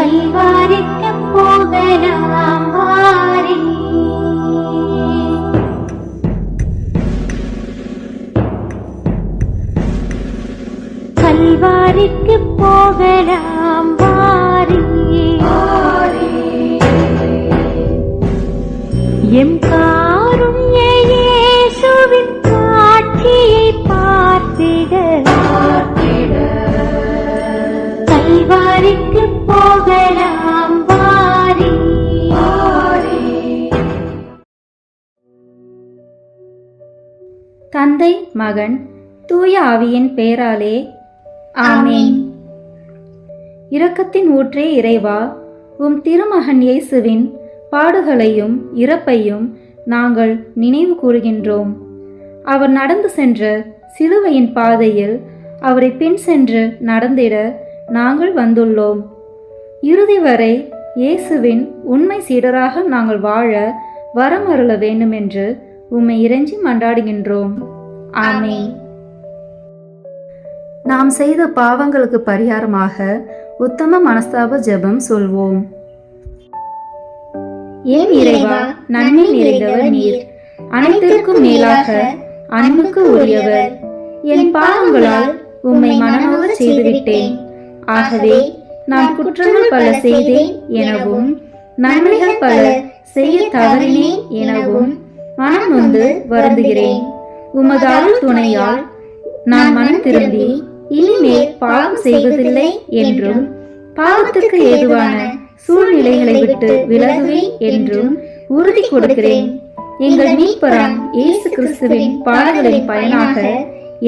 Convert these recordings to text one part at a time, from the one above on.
கல்வாரிக்கு போகலாம் வாரே. கல்வாரிக்கு போகலாம் வாரே. எம் காருண்ய இயேசுவின் காட்சியை பார்த்திட கல்வாரிக்கு போகலாம் வாரே. தந்தை, மகன், தூய ஆவியின் பெயராலே ஆமென். இரக்கத்தின் ஊற்றே இறைவா, உம் திருமகன் இயேசுவின் பாடுகளையும் இறப்பையும் நாங்கள் நினைவு கூறுகின்றோம். அவர் நடந்து சென்ற சிலுவையின் பாதையில் அவரை பின் சென்று நடந்திட நாங்கள் வந்துள்ளோம். இறுதி வரை இயேசுவின் உண்மை சீடராக நாங்கள் வாழ வரமருள வேண்டுமென்று உம்மை இறைஞ்சி மன்றாடுகின்றோம். ஆமென். நாம் செய்த பாவங்களுக்கு பரிகாரமாக உத்தம மனஸ்தாப ஜெபம் சொல்வோம். ஏன் இறைவா, நன்மை நிறைந்தவர் நீர், அனைத்திற்கும் மேலாக அன்புக்கு உரியவர். என் பாவங்களால் உம்மை மனநோக செய்துவிட்டேன். ஆகவே நான் குற்றங்கள் பல செய்தேன் எனவும் நன்மைகள் பல செய்ய தவறினேன் எனவும் மனம் நொந்து வருந்துகிறேன். உமது அருள் துணையால் நான் மனம் திரும்பி இனிமேல் பாவம் செய்வதில்லை என்றும் பாவத்துக்கு ஏதுவான சூழ்நிலைகளை விட்டு விலகுவேன் என்றும் உறுதி கொடுக்கிறேன். எங்கள் மீட்பராம் இயேசு கிறிஸ்துவின் பாடுகளின் பயனாக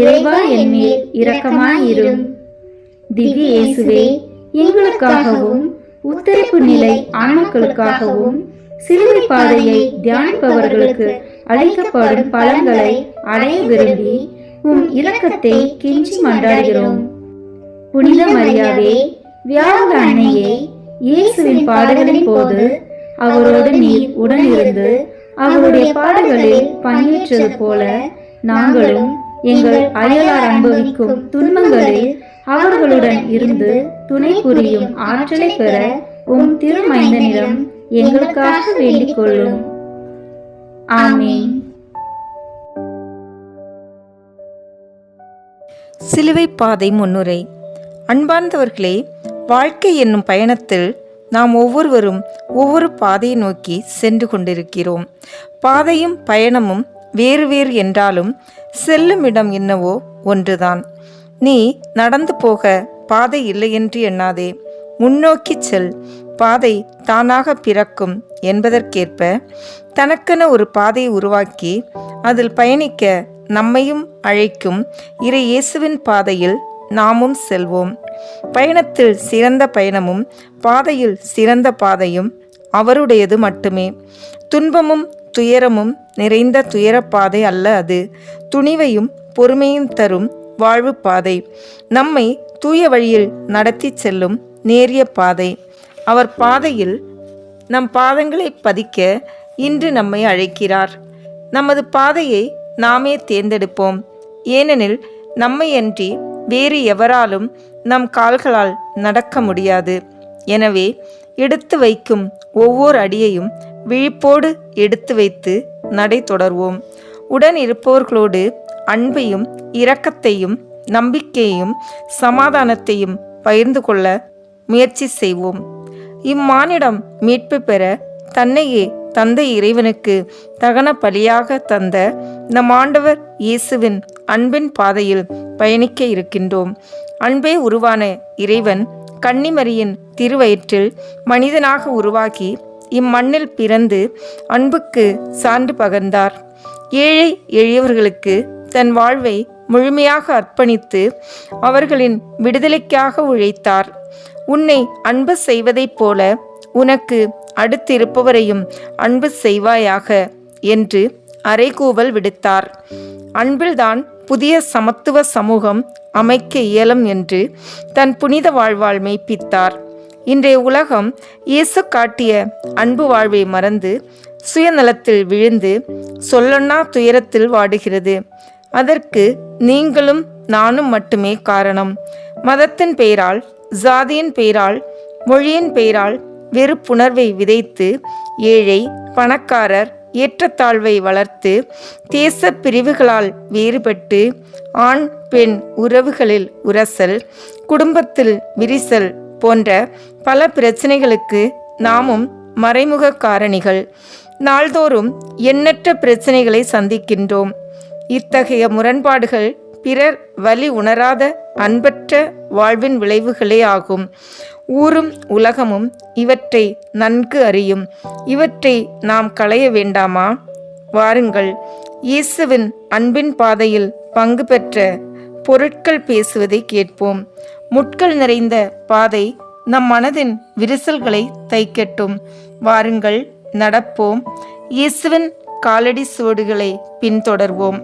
இறைவா என் மேல் இரக்கமாயிரும். திவ்ய இயேசுவே, எங்களுக்காகவும் உத்தரிப்பு நிலை ஆன்மாக்களுக்காகவும் சிலுவை பாதையை தியானிப்பவர்களுக்கு அளிக்கப்படும் பலன்களை அடைய விரும்பி உம் இரக்கத்தை கெஞ்சி மன்றாடுகிறோம். புனித மரியாவே, வியாகுல அன்னையே, இயேசுவின் பாடுகளின் போது அவரோடு நீர் உடனிருந்து அவருடைய பாடுகளில் பங்கேற்றது போல நாங்களும் எங்கள் அயலார் அனுபவிக்கும் துன்பங்களில் அவர்களுடன் இருந்து துணை புரியும் ஆற்றலை பெற உம் திருமைந்தனிடம் எங்களுக்காக வேண்டிக் கொள்ளும். ஆமென். சிலுவை பாதை முன்னுரை. அன்பார்ந்தவர்களே, வாழ்க்கை என்னும் பயணத்தில் நாம் ஒவ்வொருவரும் ஒவ்வொரு பாதையை நோக்கி சென்று கொண்டிருக்கிறோம். பாதையும் பயணமும் வேறு வேறு என்றாலும் செல்லும் இடம் என்னவோ ஒன்றுதான். நீ நடந்து போக பாதை இல்லை என்று எண்ணாதே, முன்னோக்கி செல், பாதை தானாக பிறக்கும் என்பதற்கேற்ப தனக்கென ஒரு பாதையை உருவாக்கி அதில் பயணிக்க நம்மையும் அழைக்கும் இறை இயேசுவின் பாதையில் நாமும் செல்வோம். பயணத்தில் சிறந்த பயணமும் பாதையில் சிறந்த பாதையும் அவருடையது மட்டுமே. துன்பமும் துயரமும் நிறைந்த துயரப்பாதை அல்ல அது. துணிவையும் பொறுமையும் தரும் வாழ்வு பாதை. நம்மை தூய வழியில் நடத்தி செல்லும் நேரிய பாதை. அவர் பாதையில் நம் பாதங்களை பதிக்க இன்று நம்மை அழைக்கிறார். நமது பாதையை நாமே தேர்ந்தெடுப்போம். ஏனெனில் நம்மையன்றி வேறு எவராலும் நம் கால்களால் நடக்க முடியாது. எனவே எடுத்து வைக்கும் ஒவ்வொரு அடியையும் விழிப்போடு எடுத்து வைத்து நடை தொடர்வோம். உடன் இருப்பவர்களோடு அன்பையும் இரக்கத்தையும் நம்பிக்கையையும் சமாதானத்தையும் பகிர்ந்து கொள்ள முயற்சி செய்வோம். இம்மானிடம் மீட்பு பெற தன்னையே தந்தை இறைவனுக்கு தகன பலியாக தந்த நம் ஆண்டவர் இயேசுவின் அன்பின் பாதையில் பயணிக்க இருக்கின்றோம். அன்பே உருவான இறைவன் கன்னிமரியின் திருவயிற்றில் மனிதனாக உருவாகி இம்மண்ணில் பிறந்து அன்புக்கு சான்று பகர்ந்தார். ஏழை எளியவர்களுக்கு தன் வாழ்வை முழுமையாக அர்ப்பணித்து அவர்களின் விடுதலைக்காக உழைத்தார். உன்னை அன்பு செய்வதைப் போல உனக்கு அடுத்திருப்பவரையும் அன்பு செய்வாயாக என்று அறைகூவல் விடுத்தார். அன்பில்தான் புதிய சமத்துவ சமூகம் அமைக்க இயலும் என்று தன் புனித வாழ்வால் மெய்ப்பித்தார். இன்றைய உலகம் இயேசு காட்டிய அன்பு வாழ்வை மறந்து சுயநலத்தில் விழுந்து சொல்லொண்ணா துயரத்தில் வாடுகிறது. அதற்கு நீங்களும் நானும் மட்டுமே காரணம். மதத்தின் பெயரால், ஜாதியின் பெயரால் மொழியின் பெயரால் வெறுப்புணர்வை விதைத்து ஏழை பணக்காரர் ஏற்றத்தாழ்வை வளர்த்து தேச பிரிவுகளால் வேறுபட்டு ஆண் பெண் உறவுகளில் உரசல், குடும்பத்தில் விரிசல் போன்ற பல பிரச்சனைகளுக்கு நாமும் மறைமுக காரணிகள். நாள்தோறும் எண்ணற்ற பிரச்சனைகளை சந்திக்கின்றோம். இத்தகைய முரண்பாடுகள் பிறர் வலி உணராத அன்பற்ற வாழ்வின் விளைவுகளே ஆகும். ஊரும் உலகமும் இவற்றை நன்கு அறியும். இவற்றை நாம் களைய வேண்டாமா? வாருங்கள், இயேசுவின் அன்பின் பாதையில் பங்கு பெற்ற பொருட்கள் பேசுவதை கேட்போம். முட்கள் நிறைந்த பாதை நம் மனதின் விரிசல்களை தைக்கட்டும். வாருங்கள், நடப்போம். இயேசுவின் காலடி சுவடுகளை பின்தொடர்வோம்.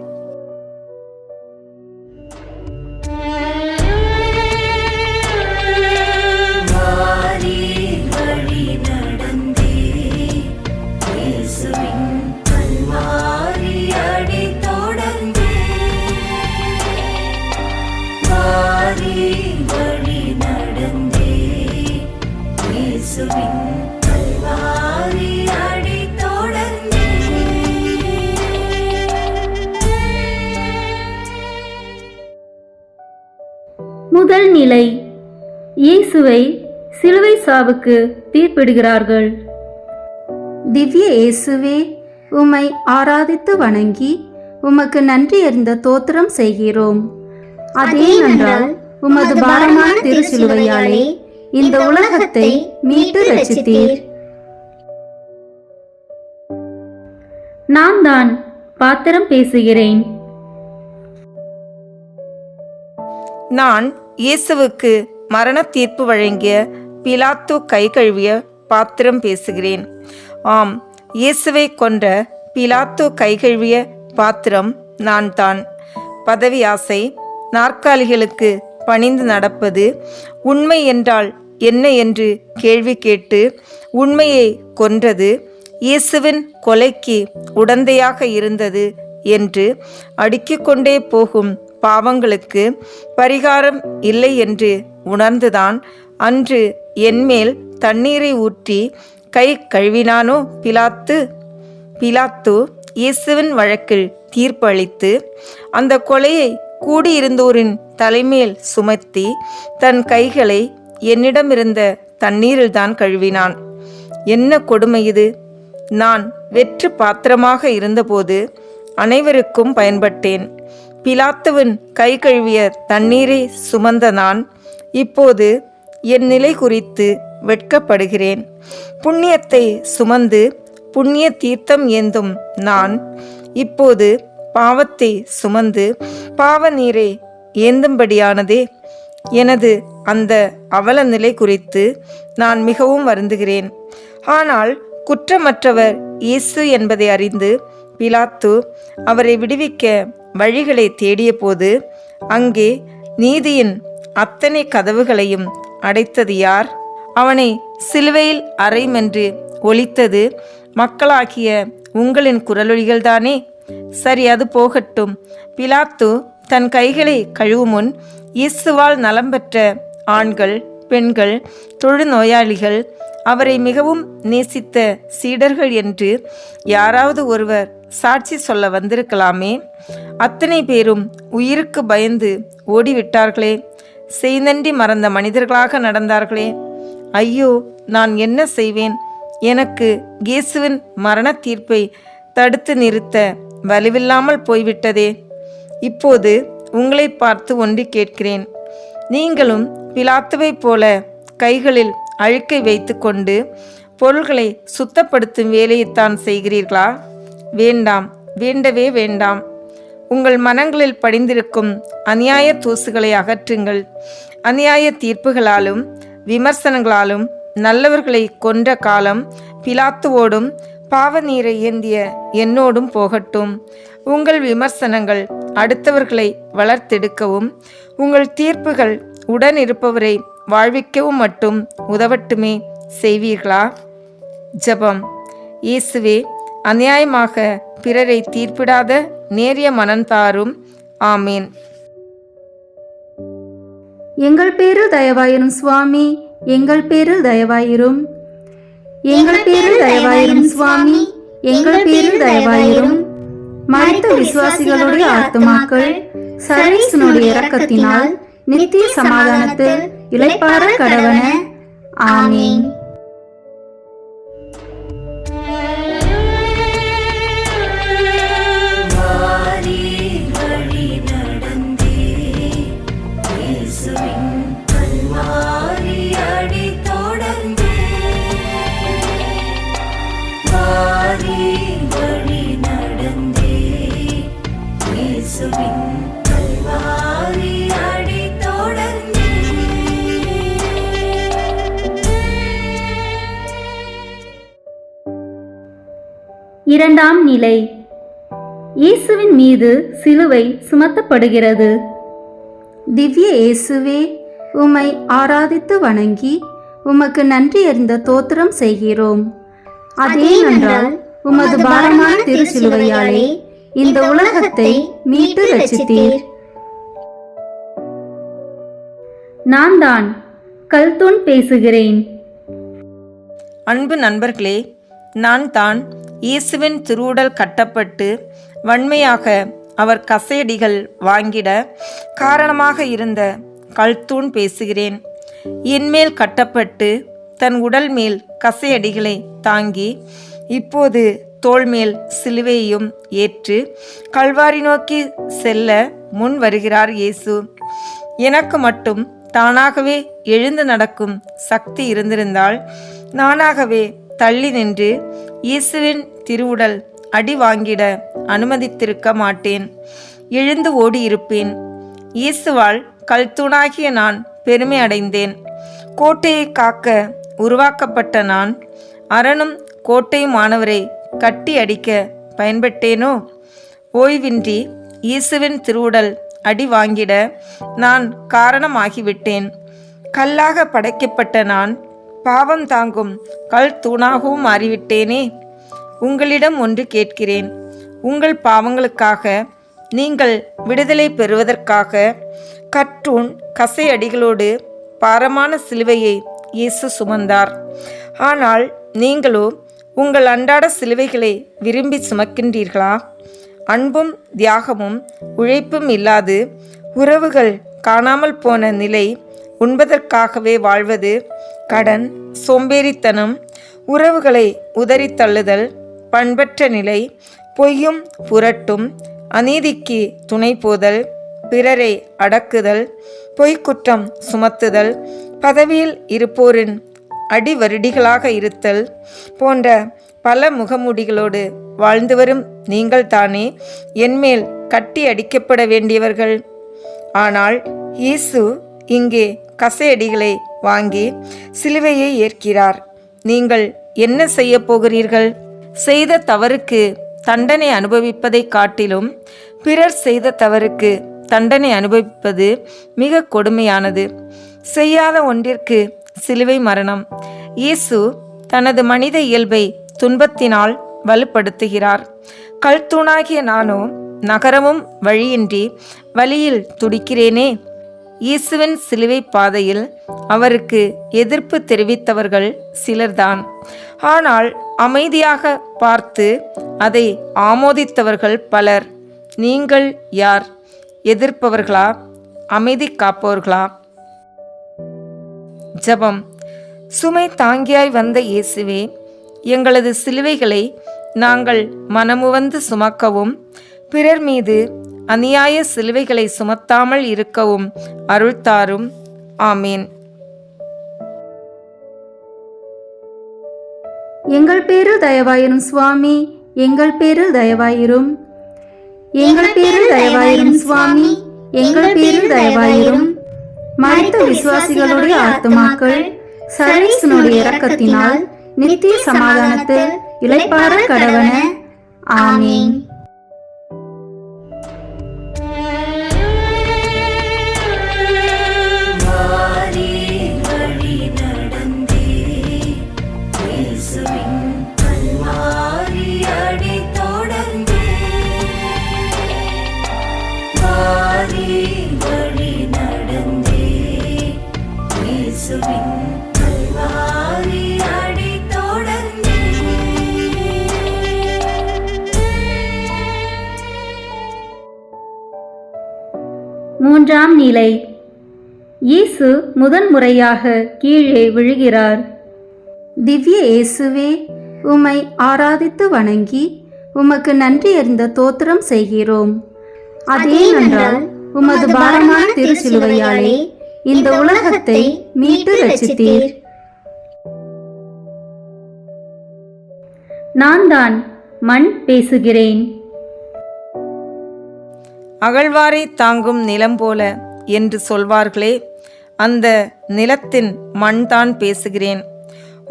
முதல் நிலை, இயேசுவை சிலுவை சாவுக்கு தீர்ப்பிடுகிறார்கள். திவ்ய இயேசுவே, உம்மை ஆராதித்து வணங்கி உமக்கு நன்றி அறிந்த தோத்திரம் செய்கிறோம். அதே நன்றால் உமது பாரமான திருச்சிலுவையாலே இந்த உலகத்தை மீட்டு ரட்சித்தீர். நான் தான் பாத்திரம் பேசுகிறேன். நான் இயேசுவுக்கு மரண தீர்ப்பு வழங்கிய பிலாத்து கை கழுவிய பாத்திரம் பேசுகிறேன். ஆம், இயேசுவை கொன்ற பிலாத்து கை கழுவிய பாத்திரம் நான் தான். பதவி ஆசை, நாற்காலிகளுக்கு பணிந்து நடப்பது, உண்மை என்றால் என்ன என்று கேள்வி கேட்டு உண்மையை கொன்றது, இயேசுவின் கொலைக்கு உடந்தையாக இருந்தது என்று அடுக்கிக் கொண்டே போகும் பாவங்களுக்கு பரிகாரம் இல்லை என்று உணர்ந்துதான் அன்று என்மேல் தண்ணீரை ஊற்றி கை கழுவினானோ பிலாத்து இயேசுவின் வழக்கில் தீர்ப்பு அளித்து அந்த கொலையை கூடியிருந்தோரின் தலைமேல் சுமத்தி தன் கைகளை என்னிடமிருந்த தண்ணீரில்தான் கழுவினான். என்ன கொடுமை இது! நான் வெற்று பாத்திரமாக இருந்தபோது அனைவருக்கும் பயன்பட்டேன். பிலாத்துவின் கை கழுவிய தண்ணீரை சுமந்த நான் இப்போது என் நிலை குறித்து வெட்கப்படுகிறேன். புண்ணியத்தை சுமந்து புண்ணிய தீர்த்தம் ஏந்தும் நான் இப்போது பாவத்தை சுமந்து பாவ நீரை ஏந்தும்படியானதே. எனது அந்த அவல நிலை குறித்து நான் மிகவும் வருந்துகிறேன். ஆனால் குற்றமற்றவர் இயேசு என்பதை அறிந்து பிலாத்து அவரை விடுவிக்க வழிகளை தேடிய போது அங்கே நீதியின் அத்தனை கதவுகளையும் அடைத்தது யார்? அவனை சிலுவையில் அறைமென்று ஒலித்தது மக்களாகிய உங்களின் குரலொலிகள்தானே? சரி, அது போகட்டும். பிலாத்து தன் கைகளை கழுவும் முன் இயேசுவால் நலம் பெற்ற ஆண்கள், பெண்கள், தொழுநோயாளிகள், அவரை மிகவும் நேசித்த சீடர்கள் என்று யாராவது ஒருவர் சாட்சி சொல்ல வந்திருக்கலாமே. அத்தனை பேரும் உயிருக்கு பயந்து ஓடிவிட்டார்களே. செய்நன்றி மறந்த மனிதர்களாக நடந்தார்களே. ஐயோ, நான் என்ன செய்வேன்? எனக்கு இயேசுவின் மரண தீர்ப்பை தடுத்து நிறுத்த வலுவில்லாமல் போய்விட்டதே. இப்போது உங்களை பார்த்து ஒன்று கேட்கிறேன். நீங்களும் பிலாத்துவைப் போல கைகளில் அழுக்கை வைத்து கொண்டு பொருள்களை சுத்தப்படுத்தும் வேலையைத்தான் செய்கிறீர்களா? வேண்டாம், வேண்டவே வேண்டாம். உங்கள் மனங்களில் படிந்திருக்கும் அநியாய தூசுகளை அகற்றுங்கள். அநியாய தீர்ப்புகளாலும் விமர்சனங்களாலும் நல்லவர்களை கொன்ற காலம் பிலாத்துவோடும் பாவ நீரை ஏந்திய என்னோடும் போகட்டும். உங்கள் விமர்சனங்கள் அடுத்தவர்களை வளர்த்தெடுக்கவும் உங்கள் தீர்ப்புகள் உடன் இருப்பவரை வாழ்விக்கவும் மட்டும் உதவட்டுமே செய்வீர்களா? ஜெபம். இயேசுவே, அநியாயமாக பிறரை தீர்ப்பிடாத நேரிய மனம் தாரும். ஆமேன். எங்கள் பேரில் தயவாயிரும் சுவாமி, எங்கள் பேரில் தயவாயிரும். எங்கள் பேரில் தயவாயிரும் சுவாமி, எங்கள் பேரில் தயவாயிரும். மரித்த விசுவாசிகளுடைய ஆத்துமாக்கள் சர்வேசனுடைய இரக்கத்தினால் நித்திய சமாதானத்தில் இளைப்பாற கடவன. ஆமீன். இரண்டாம் நிலை. இயேசுவின் மீது சிலுவை சுமத்தப்படுகிறது. திவ்ய இயேசுவே, உம்மை ஆராதித்து வணங்கி உமக்கு நன்றி அறிந்த தோத்திரம் செய்கிறோம். அதேனென்றால் உமது பாரமான திருச்சிலுவையாலே இந்த உலகத்தை மீட்டு ரட்சித்தீர். நான் தான் கல்தூன் பேசுகிறேன். அன்பு நண்பர்களே, நான் தான் இயேசுவின் திருவுடல் கட்டப்பட்டு வன்மையாக அவர் கசையடிகள் வாங்கிட காரணமாக இருந்த கல்தூன் பேசுகிறேன். என்மேல் கட்டப்பட்டு தன் உடல் மேல் கசையடிகளை தாங்கி இப்போது தோள்மேல் சிலுவையையும் ஏற்று கல்வாரி நோக்கி செல்ல முன் வருகிறார் இயேசு. எனக்கு மட்டும் தானாகவே எழுந்து நடக்கும் சக்தி இருந்திருந்தால் நானாகவே தள்ளி நின்று இயேசுவின் திருவுடல் அடி வாங்கிட அனுமதித்திருக்க மாட்டேன். எழுந்து ஓடியிருப்பேன். இயேசுவால் கல்தூணாகிய நான் பெருமை அடைந்தேன். கோட்டையை காக்க உருவாக்கப்பட்ட நான் அரணும் கோட்டையுமானவரை கட்டி அடிக்க பயன்பட்டேனோ? ஓய்வின்றி இயேசுவின் திருவுடல் அடி வாங்கிட நான் காரணமாகிவிட்டேன். கல்லாக படைக்கப்பட்ட நான் பாவம் தாங்கும் கல் தூணாகவும் மாறிவிட்டேனே. உங்களிடம் ஒன்று கேட்கிறேன். உங்கள் பாவங்களுக்காக நீங்கள் விடுதலை பெறுவதற்காக கற்றூன் கசையடிகளோடு பாரமான சிலுவையை இயேசு சுமந்தார். ஆனால் நீங்களோ உங்கள் அன்றாட சிலுவைகளை விரும்பி சுமக்கின்றீர்களா? அன்பும் தியாகமும் உழைப்பும் இல்லாது உறவுகள் காணாமல் போன நிலை, உண்பதற்காகவே வாழ்வது, கடன், சோம்பேறித்தனம், உறவுகளை உதறி தள்ளுதல், பண்பற்ற நிலை, பொய்யும் புரட்டும், அநீதிக்கு துணை போதல், பிறரை அடக்குதல், பொய்க்குற்றம் சுமத்துதல், பதவியில் இருப்போரின் அடிவருடிகளாக இருத்தல் போன்ற பல முகமூடிகளோடு வாழ்ந்து வரும் நீங்கள் தானே என்மேல் கட்டி அடிக்கப்பட வேண்டியவர்கள். ஆனால் இயேசு இங்கே கசையடிகளை வாங்கி சிலுவையை ஏற்கிறார். நீங்கள் என்ன செய்ய போகிறீர்கள்? செய்த தவறுக்கு தண்டனை அனுபவிப்பதை காட்டிலும் பிறர் செய்த தவறுக்கு தண்டனை அனுபவிப்பது மிக கொடுமையானது. செய்யாத ஒன்றிற்கு சிலுவை மரணம். இயேசு தனது மனித இயல்பை துன்பத்தினால் வலுப்படுத்துகிறார். கல்தூணாகிய நானோ நகரமும் வழியின்றி வழியில் துடிக்கிறேனே. இயேசுவின் சிலுவை பாதையில் அவருக்கு எதிர்ப்பு தெரிவித்தவர்கள் சிலர்தான். ஆனால் அமைதியாக பார்த்து அதை ஆமோதித்தவர்கள் பலர். நீங்கள் யார்? எதிர்ப்பவர்களா? அமைதி காப்பவர்களா? ஜெபம். சுமை தாங்கியாய் வந்த இயேசுவே, எங்களது சிலுவைகளை நாங்கள் மனமுவந்து சுமக்கவும் பிறர் மீது அநியாய சிலுவைகளை சுமத்தாமல் இருக்கவும் அருள்தாரும். ஆமீன். எங்கள் பேரில் தயவாயிரும் சுவாமி, எங்கள் பேரில் தயவாயிரும். எங்கள் பேரில் தயவாயிரும் சுவாமி, எங்கள் பேரில் தயவாயிரும். மரித்த விசுவாசிகளுடைய ஆத்துமாக்கள் சர்வேசனுடைய இரக்கத்தினால் நித்திய சமாதானத்தில் இளைப்பாற கடவன. ஆமீன். இயேசுவின் கல்வாரி அடி தொடர்ந்தே. மூன்றாம் நிலை. இயேசு முதன்முறையாக கீழே விழுகிறார். திவ்ய இயேசுவே, உம்மை ஆராதித்து வணங்கி உமக்கு நன்றி அறிந்த தோத்திரம் செய்கிறோம். அதேனென்றால் உமது பாரமான திருச்சிலுவையாலே இந்த உலகத்தை மீட்டு ரட்சித்தீர். நான் தான் மண் பேசுகிறேன். அகழ்வாரை தாங்கும் நிலம் போல என்று சொல்வார்களே, அந்த நிலத்தின் மண்தான் பேசுகிறேன்.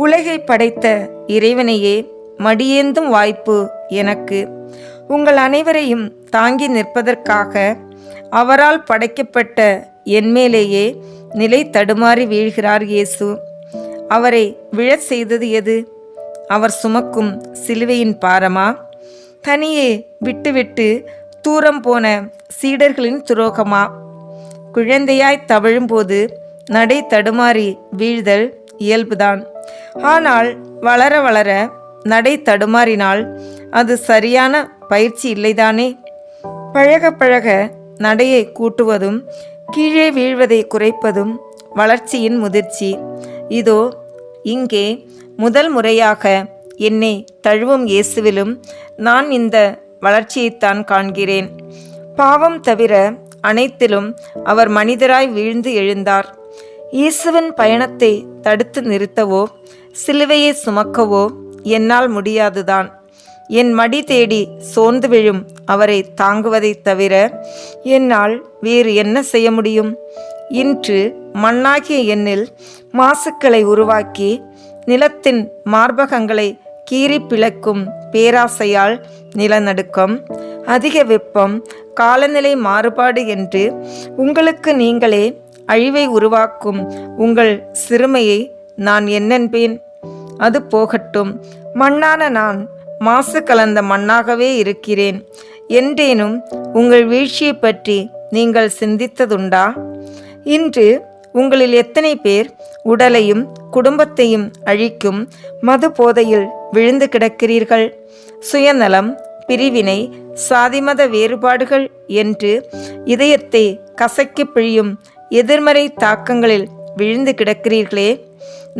உலகை படைத்த இறைவனையே மடியேந்தும் வாய்ப்பு எனக்கு. உங்கள் அனைவரையும் தாங்கி நிற்பதற்காக அவரால் படைக்கப்பட்ட என்மேலேயே நிலை தடுமாறி வீழ்கிறார் இயேசு. அவரை விழச் செய்தது எது? அவர் சுமக்கும் சிலுவையின் பாரமா? தனியே விட்டுவிட்டு தூரம் போன சீடர்களின் துரோகமா? குழந்தையாய் தவழும்போது நடை தடுமாறி வீழ்தல் இயல்புதான். ஆனால் வளர வளர நடை தடுமாறினால் அது சரியான பயிற்சி இல்லைதானே? பழக பழக நடையை கூட்டுவதும் கீழே வீழ்வதை குறைப்பதும் வளர்ச்சியின் முதிர்ச்சி. இதோ இங்கே முதல் முறையாக என்னை தழுவும் இயேசுவிலும் நான் இந்த வளர்ச்சியைத்தான் காண்கிறேன். பாவம் தவிர அனைத்திலும் அவர் மனிதராய் வீழ்ந்து எழுந்தார். இயேசுவின் பயணத்தை தடுத்து நிறுத்தவோ சிலுவையை சுமக்கவோ என்னால் முடியாதுதான். என் மடி தேடி சோர்ந்து விழும் அவரை தாங்குவதைத் தவிர என்னால் வேறு என்ன செய்ய முடியும்? இன்று மண்ணாகிய எண்ணில் மாசுக்களை உருவாக்கி நிலத்தின் மார்பகங்களை கீறி பிளக்கும் பேராசையால் நிலநடுக்கம், அதிக வெப்பம், காலநிலை மாறுபாடு என்று உங்களுக்கு நீங்களே அழிவை உருவாக்கும் உங்கள் சிறுமையை நான் என்னென்பேன்? அது போகட்டும். மண்ணான நான் மாசு கலந்த மண்ணாகவே இருக்கிறேன் என்றேனும் உங்கள் வீழ்ச்சியை பற்றி நீங்கள் சிந்தித்ததுண்டா? இன்று உங்களில் எத்தனை பேர் உடலையும் குடும்பத்தையும் அழிக்கும் மது போதையில் விழுந்து கிடக்கிறீர்கள்? சுயநலம், பிரிவினை, சாதிமத வேறுபாடுகள் என்று இதயத்தை கசக்கி பிழியும் எதிர்மறை தாக்கங்களில் விழுந்து கிடக்கிறீர்களே.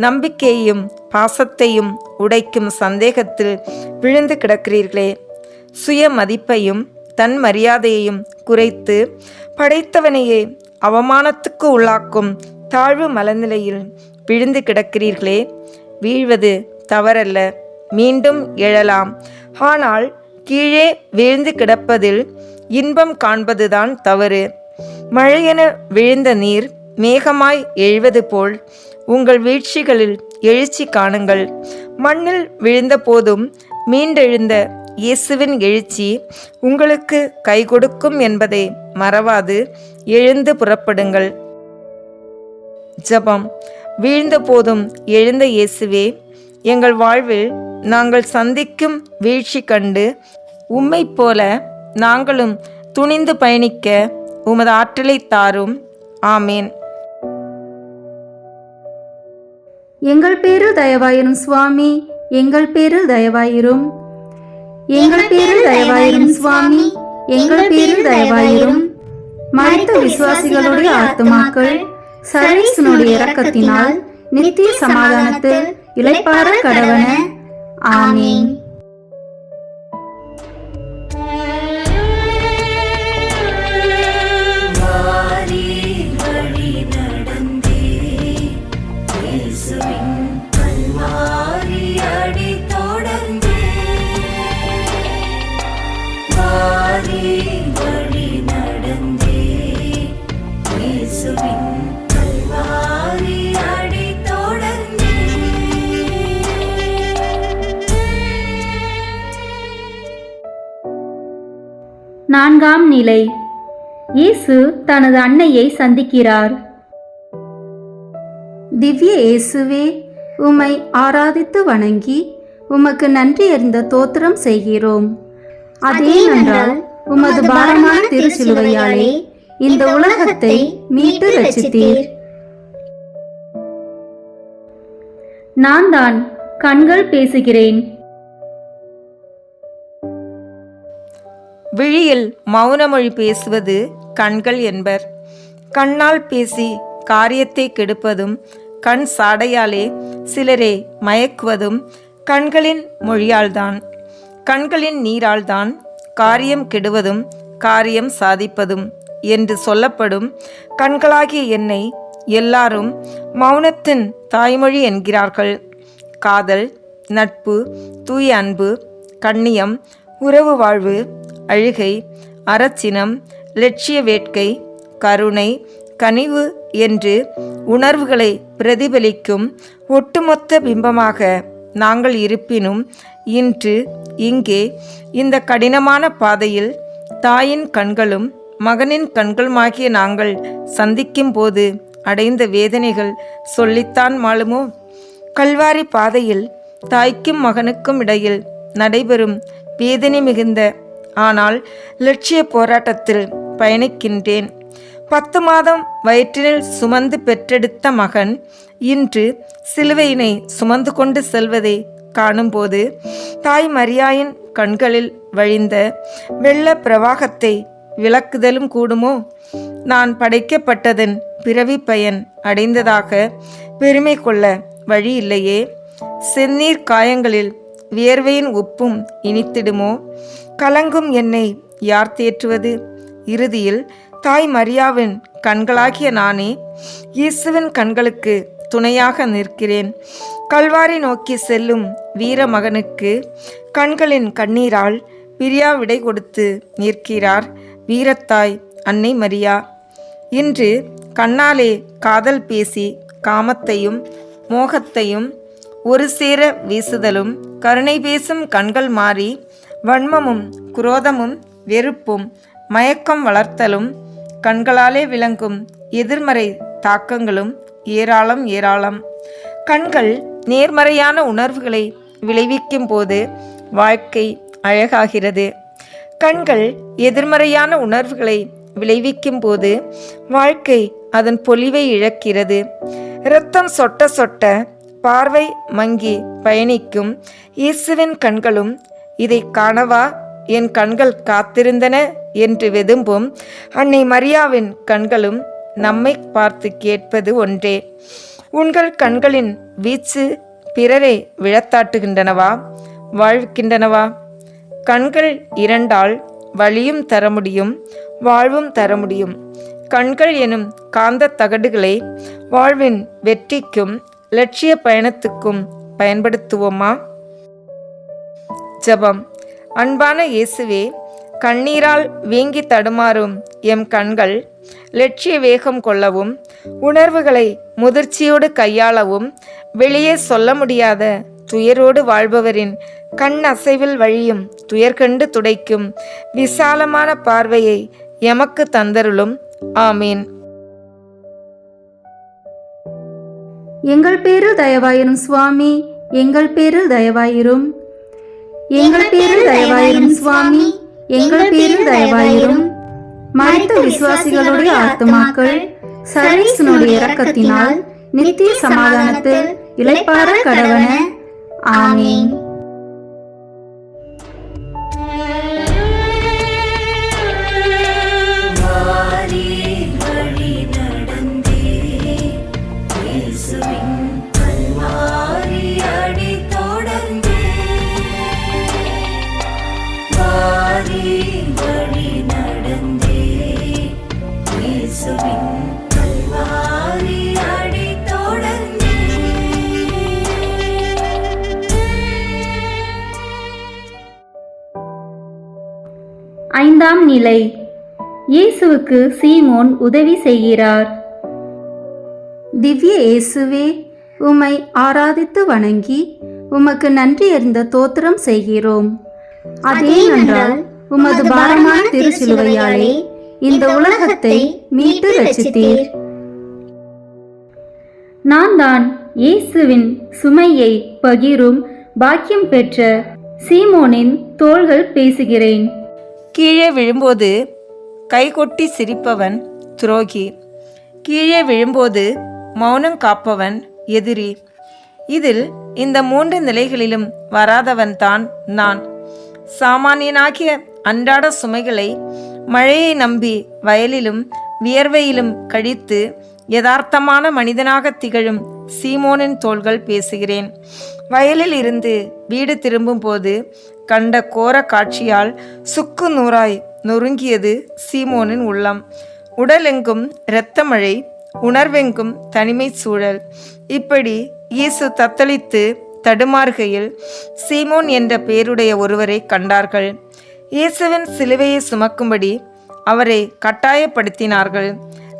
நம்பிக்கையையும் பாசத்தையும் உடைக்கும் சந்தேகத்தில் விழுந்து கிடக்கிறீர்களே. சுய மதிப்பையும் தன் மரியாதையையும் குறைத்து படைத்தவனையே அவமானத்துக்கு உள்ளாக்கும் தாழ்வு மனநிலையில் விழுந்து கிடக்கிறீர்களே. வீழ்வது தவறல்ல, மீண்டும் எழலாம். ஆனால் கீழே வீழ்ந்து கிடப்பதில் இன்பம் காண்பதுதான் தவறு. மழையென விழுந்த நீர் மேகமாய் எழுவது போல் உங்கள் வீழ்ச்சிகளில் எழுச்சி காணுங்கள். மண்ணில் விழுந்த போதும் மீண்டெழுந்த இயேசுவின் எழுச்சி உங்களுக்கு கை கொடுக்கும் என்பதை மறவாது எழுந்து புறப்படுங்கள். ஜெபம். வீழ்ந்த போதும் எழுந்த இயேசுவே, எங்கள் வாழ்வில் நாங்கள் சந்திக்கும் வீழ்ச்சி கண்டு உம்மைப் போல நாங்களும் துணிந்து பயணிக்க உமது ஆற்றலை தாரும். ஆமேன். எங்கள் பேரில் தயவாயிரும் சுவாமி, எங்கள் பேரில் தயவாயிரும். எங்கள் பேரில் தயவாயிரும் சுவாமி, எங்கள் பேரில் தயவாயிரும். மரித்த விசுவாசிகளுடைய ஆத்துமாக்கள் சர்வேசனுடைய இரக்கத்தினால் நித்திய சமாதானத்தில் இளைப்பாற கடவன. ஆமீன். நான்காம் நிலை. இயேசு தனது அன்னையை சந்திக்கிறார். திவ்ய இயேசுவே, உம்மை ஆராதித்து வணங்கி உமக்கு நன்றி அறிந்த தோத்திரம் செய்கிறோம். அதேனென்றால் உமது பாரமான திருச்சிலுவையாலே இந்த உலகத்தை மீட்டு ரட்சித்தீர். நான் தான் கண்கள் பேசுகிறேன். விழியில் மௌனமொழி பேசுவது கண்கள் என்பர். கண்ணால் பேசி காரியத்தை கெடுப்பதும் கண் சாடையாலே சிலரை மயக்குவதும் கண்களின் மொழியால்தான். கண்களின் நீரால்தான் காரியம் கெடுவதும் காரியம் சாதிப்பதும் என்று சொல்லப்படும் கண்களாகிய என்னை எல்லாரும் மௌனத்தின் தாய்மொழி என்கிறார்கள். காதல், நட்பு, தூய அன்பு, கண்ணியம், உறவு வாழ்வு, அழுகை, அறச்சினம், லட்சிய வேட்கை, கருணை, கனிவு என்று உணர்வுகளை பிரதிபலிக்கும் ஒட்டுமொத்த பிம்பமாக நாங்கள் இருப்பினும் இன்று இங்கே இந்த கடினமான பாதையில் தாயின் கண்களும் மகனின் கண்களுமாகிய நாங்கள் சந்திக்கும் போது அடைந்த வேதனைகள் சொல்லித்தான் மாளுமோ? கல்வாரி பாதையில் தாய்க்கும் மகனுக்கும் இடையில் நடைபெறும் வேதனை மிகுந்த ஆனால் லட்சிய போராட்டத்தில் பயணிக்கின்றேன். 10 மாதம் வயிற்றினில் சுமந்து பெற்றெடுத்த மகன் இன்று சிலுவையினை சுமந்து கொண்டு செல்வதை காணும்போது தாய் மரியாயின் கண்களில் வழிந்த வெள்ள பிரவாகத்தை விளக்குதலும் கூடுமோ? நான் படைக்கப்பட்டதன் பிறவி பயன் அடைந்ததாக பெருமை கொள்ள வழி இல்லையே. செந்நீர் காயங்களில் வியர்வையின் உப்பும் இனித்திடுமோ? கலங்கும் என்னை யார் தேற்றுவது? இறுதியில் தாய் மரியாவின் கண்களாகிய நானே இயேசுவின் கண்களுக்கு துணையாக நிற்கிறேன். கல்வாரி நோக்கி செல்லும் வீர மகனுக்கு கண்களின் கண்ணீரால் பிரியா விடை கொடுத்து நிற்கிறார் வீரத்தாய் அன்னை மரியா. இன்று கண்ணாலே காதல் பேசி காமத்தையும் மோகத்தையும் ஒரு சேர வீசுதலும், கருணை பேசும் கண்கள் மாறி வன்மமும் குரோதமும் வெறுப்பும் மயக்கம் வளர்த்தலும், கண்களாலே விளங்கும் எதிர்மறை தாக்கங்களும் ஏராளம் ஏராளம். கண்கள் நேர்மறையான உணர்வுகளை விளைவிக்கும் போது வாழ்க்கை அழகாகிறது. கண்கள் எதிர்மறையான உணர்வுகளை விளைவிக்கும் போது வாழ்க்கை அதன் பொலிவை இழக்கிறது. இரத்தம் சொட்ட சொட்ட பார்வை மங்கி பயணிக்கும் இயேசுவின் கண்களும் இதை காணவா என் கண்கள் காத்திருந்தன என்று வெதும்பும் அன்னை மரியாவின் கண்களும் நம்மை பார்த்து கேட்பது ஒன்றே. உங்கள் கண்களின் வீச்சு பிறரை விழத்தாட்டுகின்றனவா, வாழ்விக்கின்றனவா? கண்கள் இரண்டால் வழியும் தர முடியும், வாழ்வும் தர முடியும். கண்கள் எனும் காந்த தகடுகளை வாழ்வின் வெற்றிக்கும் லட்சிய பயணத்துக்கும் பயன்படுத்துவோமா? ஜெபம். அன்பான இயேசுவே, கண்ணீரால் வீங்கி தடுமாறும் எம் கண்கள் லட்சிய வேகம் கொள்ளவும், உணர்வுகளை முதிர்ச்சியோடு கையாளவும், வெளியே சொல்ல முடியாத துயரோடு வாழ்பவரின் கண் அசைவில் வழியும் துயர்கண்டு துடைக்கும் விசாலமான பார்வையை எமக்கு தந்தருளும். ஆமீன். எங்கள் பேரில் தயவாயிரும் சுவாமி, எங்கள் பேரில் தயவாயிரும். எங்கள் பேரில் தயவாயிரும் சுவாமி, எங்கள் பேரில் தயவாயிரும். மரித்த விசுவாசிகளுடைய ஆத்துமாக்கள் சர்வேசனுடைய இரக்கத்தினால் நித்திய சமாதானத்தில் இளைப்பாற கடவன. ஆமீன். ஐந்தாம் நிலை. இயேசுவுக்கு சீமோன் உதவி செய்கிறார். திவ்ய இயேசுவே, உம்மை ஆராதித்து வணங்கி உமக்கு நன்றி அறிந்த தோத்திரம் செய்கிறோம். அதேனென்றால் உமது பாரமான திருச்சிலுவையாலே இந்த உலகத்தை மீட்டு ரட்சித்தீர். நான் தான் இயேசுவின் சுமையை பகிரும் பாக்கியம் பெற்ற சீமோனின் தோள்கள் பேசுகிறேன். கீழே விழும்போது கைகொட்டி சிரிப்பவன் துரோகி. கீழே விழும்போது மௌனம் காப்பவன் எதிரி. இதில் இந்த 3 நிலைகளிலும் வராதவன்தான் நான். சாமானியனாகிய அன்றாட சுமைகளை மழையை நம்பி வயலிலும் வியர்வையிலும் கழித்து யதார்த்தமான மனிதனாக திகழும் சீமோனின் தோள்கள் பேசுகிறேன். வயலில் இருந்து வீடு திரும்பும் போது கண்ட கோர காட்சியால் சுக்கு நூறாய் நொறுங்கியது சீமோனின் உள்ளம். உடலெங்கும் இரத்தமழை, உணர்வெங்கும் தனிமை சூழல். இப்படி இயேசு தத்தளித்து தடுமாறுகையில் சீமோன் என்ற பெயருடைய ஒருவரை கண்டார்கள். இயேசுவின் சிலுவையை சுமக்கும்படி அவரை கட்டாயப்படுத்தினார்கள்.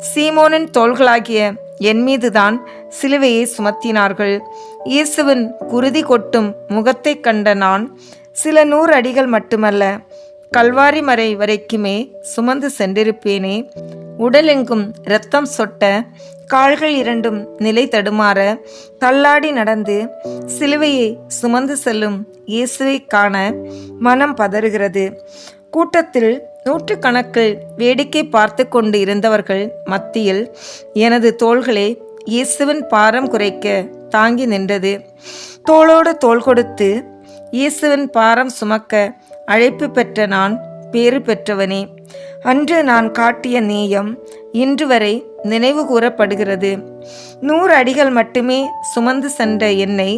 சீமோனின் தோள்களாகிய என் மீதுதான் சிலுவையை சுமத்தினார்கள். இயேசுவின் குருதி கொட்டும் முகத்தை கண்ட நான் சில 100 அடிகள் மட்டுமல்ல, கல்வாரி மறை வரைக்குமே சுமந்து சென்றிருப்பேனே. உடலெங்கும் இரத்தம் சொட்ட, கால்கள் இரண்டும் நிலை தடுமாற தள்ளாடி நடந்து சிலுவையை சுமந்து செல்லும் இயேசுவை காண மனம் பதறுகிறது. கூட்டத்தில் 100கணக்கில் வேடிக்கை பார்த்து கொண்டு இருந்தவர்கள் மத்தியில் எனது தோள்களே இயேசுவின் பாரம் குறைக்க தாங்கி நின்றது. தோளோடு தோள் கொடுத்து இயேசுவின் பாரம் சுமக்க அழைப்பு பெற்ற நான் பேறு பெற்றவனே. அன்று நான் காட்டிய நேயம் இன்று வரை நினைவு கூறப்படுகிறது. 100 அடிகள் மட்டுமே சுமந்து சென்ற என்னை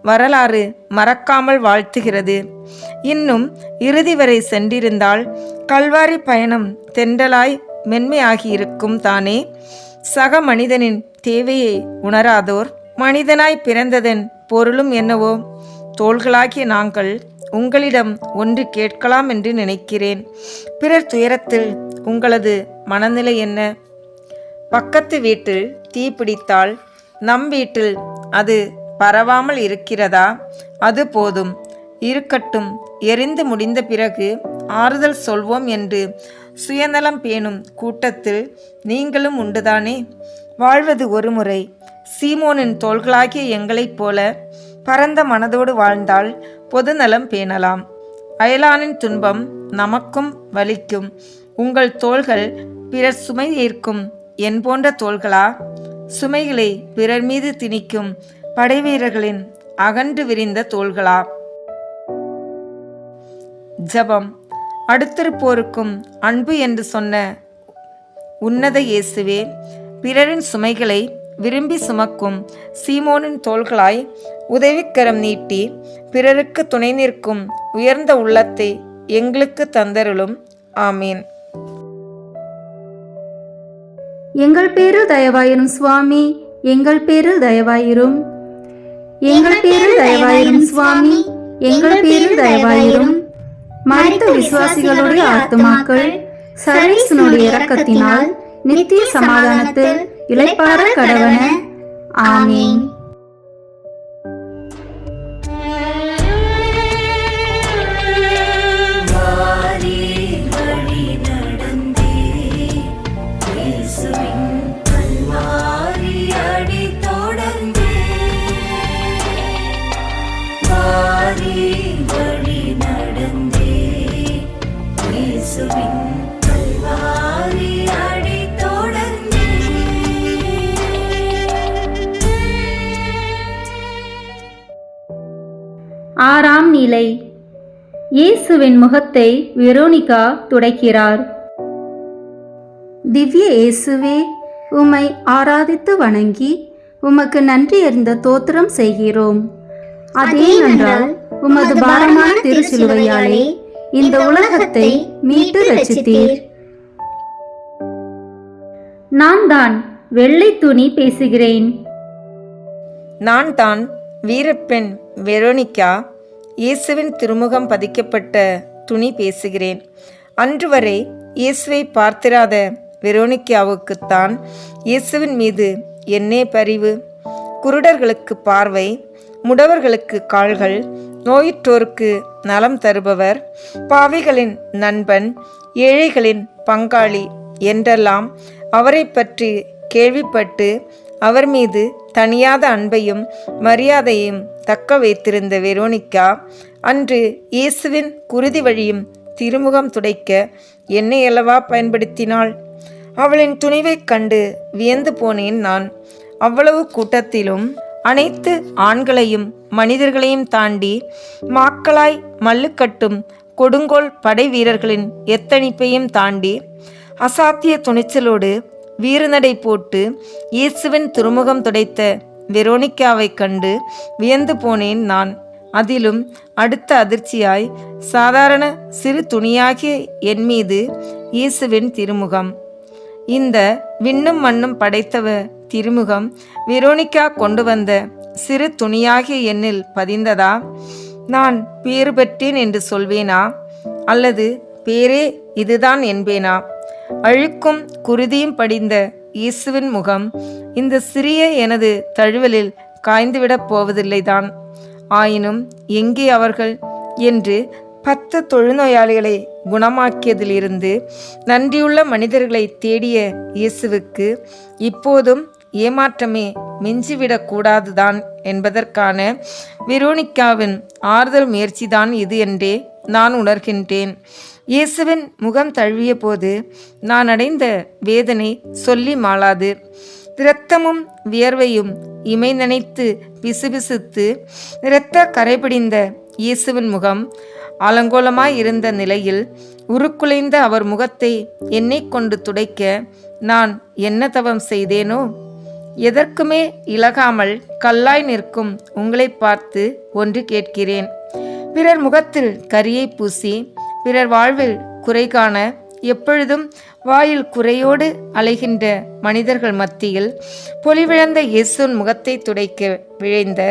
வரலாறு மறக்காமல் வாழ்த்துகிறது. இன்னும் இறுதி வரை சென்றிருந்தால் கல்வாரி பயணம் தென்றலாய் மென்மையாகியிருக்கும் தானே. சக மனிதனின் தேவையை உணராதோர் மனிதனாய் பிறந்ததன் பொருளும் என்னவோ. தோள்களாகிய நாங்கள் உங்களிடம் ஒன்று கேட்கலாம் என்று நினைக்கிறேன். பிறர் துயரத்தில் உங்களது மனநிலை என்ன? பக்கத்து வீட்டில் தீ பிடித்தால் நம் வீட்டில் அது பரவாமல் இருக்கிறதா? அது போதும், இருக்கட்டும், எரிந்து முடிந்த பிறகு ஆறுதல் சொல்வோம் என்று சுயநலம் பேணும் கூட்டத்தில் நீங்களும் உண்டுதானே? வாழ்வது ஒரு முறை. சீமோனின் தோள்களாகிய எங்களைப் போல பரந்த மனதோடு வாழ்ந்தால் பொதுநலம் பேணலாம். அயலானின் துன்பம் நமக்கும் வலிக்கும். உங்கள் தோள்கள் பிறர் சுமை ஏற்கும் என் போன்ற தோள்களா? சுமைகளை பிறர் மீது திணிக்கும் படைவீரர்களின் அகன்று விரிந்த தோள்களா? ஜபம். அடுத்திருப்போருக்கும் அன்பு என்று சொன்ன உன்னத இயேசுவே, பிறரின் சுமைகளை விரும்பி சுமக்கும் சீமோனின் தோள்களாய் உதவிக்கரம் நீட்டி பிறருக்கு துணை நிற்கும் உயர்ந்த உள்ளத்தை எங்களுக்கு தந்தருளும். ஆமீன். எங்கள் பேரில் தயவாயிரும் சுவாமி, எங்கள் பேரில் தயவாயிரும். எங்கள் பேரில் தயவாயிரும் சுவாமி, எங்கள் பேரில் தயவாயிரும். மரித்த விசுவாசிகளுடைய ஆத்துமாக்கள் சர்வீசனுடைய இரக்கத்தினால் நித்திய சமாதானத்தில் இளைப்பாற கடவன. ஆமீன். ஆறாம் நிலை. இயேசுவின் முகத்தை வெரோனிகா துடைக்கிறார். திவ்ய இயேசுவே, உம்மை ஆராதித்து வணங்கி உமக்கு நன்றி அறிந்த தோத்திரம் செய்கிறோம். அதேனென்றால் உமது பாரமான திருச்சிலுவையாலே இந்த உலகத்தை மீட்டு ரட்சித்தீர். நான் தான் வெள்ளை துணி பேசுகிறேன். நான் தான் வீரப்பெண் வெரோனிகா, இயேசுவின் திருமுகம் பதிக்கப்பட்ட துணி பேசுகிறேன். அன்று வரை இயேசுவை பார்த்திராத வெரோனிகாவுக்குத்தான் இயேசுவின் மீது என்னே பரிவு. குருடர்களுக்கு பார்வை, முடவர்களுக்கு கால்கள், நோயுற்றோருக்கு நலம் தருபவர், பாவிகளின் நண்பன், ஏழைகளின் பங்காளி என்றெல்லாம் அவரை பற்றி கேள்விப்பட்டு அவர் மீது தனியாத அன்பையும் மரியாதையும் தக்க வைத்திருந்த வெரோனிகா அன்று இயேசுவின் குருதி வழியும் திருமுகம் துடைக்க என்னை அல்லவா பயன்படுத்தினாள். அவளின் துணிவைக் கண்டு வியந்து போனேன் நான். அவ்வளவு கூட்டத்திலும் அனைத்து ஆண்களையும் மனிதர்களையும் தாண்டி மாக்களாய் மல்லுக்கட்டும் கொடுங்கோல் படை வீரர்களின் எத்தனிப்பையும் தாண்டி அசாத்திய துணிச்சலோடு வீறுநடை போட்டு இயேசுவின் திருமுகம் துடைத்த வெரோனிக்காவை கண்டு வியந்து போனேன் நான். அதிலும் அடுத்த அதிர்ச்சியாய் சாதாரண சிறு துணியாகிய என் மீது இயேசுவின் திருமுகம். இந்த விண்ணும் மண்ணும் படைத்தவ திருமுகம் வெரோனிக்கா கொண்டு வந்த சிறு துணியாகிய எண்ணில் பதிந்ததா? நான் பேறு பெற்றேன் என்று சொல்வேனா? அல்லது பேரே இதுதான் என்பேனா? அழுக்கும் குருதியும் படிந்த இயேசுவின் முகம் இந்த சிறிய எனது தழுவலில் காய்ந்துவிடப் போவதில்லைதான். ஆயினும் எங்கே அவர்கள் என்று 10 தொழுநோயாளிகளை குணமாக்கியதிலிருந்து நன்றியுள்ள மனிதர்களை தேடிய இயேசுவுக்கு இப்போதும் ஏமாற்றமே மிஞ்சிவிடக்கூடாதுதான் என்பதற்கான வெரோனிக்காவின் ஆறுதல் முயற்சிதான் இது என்றே நான் உணர்கின்றேன். இயேசுவின் முகம் தழுவிய போது நான் அடைந்த வேதனை சொல்லி மாளாது. இரத்தமும் வியர்வையும் இமை நனைத்து பிசுபிசுத்து இரத்த கரைபிடிந்த இயேசுவின் முகம் அலங்கோலமாய் இருந்த நிலையில் உருக்குலைந்த அவர் முகத்தை என்னை கொண்டு துடைக்க நான் என்ன தவம் செய்தேனோ? எதற்குமே இலகாமல் கல்லாய் நிற்கும் உங்களை பார்த்து ஒன்று கேட்கிறேன். பிறர் முகத்தில் கரியை பூசி பிறர் வாழ்வில் குறை காண எப்பொழுதும் வாயில் குறையோடு அலைகின்ற மனிதர்கள் மத்தியில் பொலிவிழந்த இயேசுவின் முகத்தை துடைக்க விழைந்த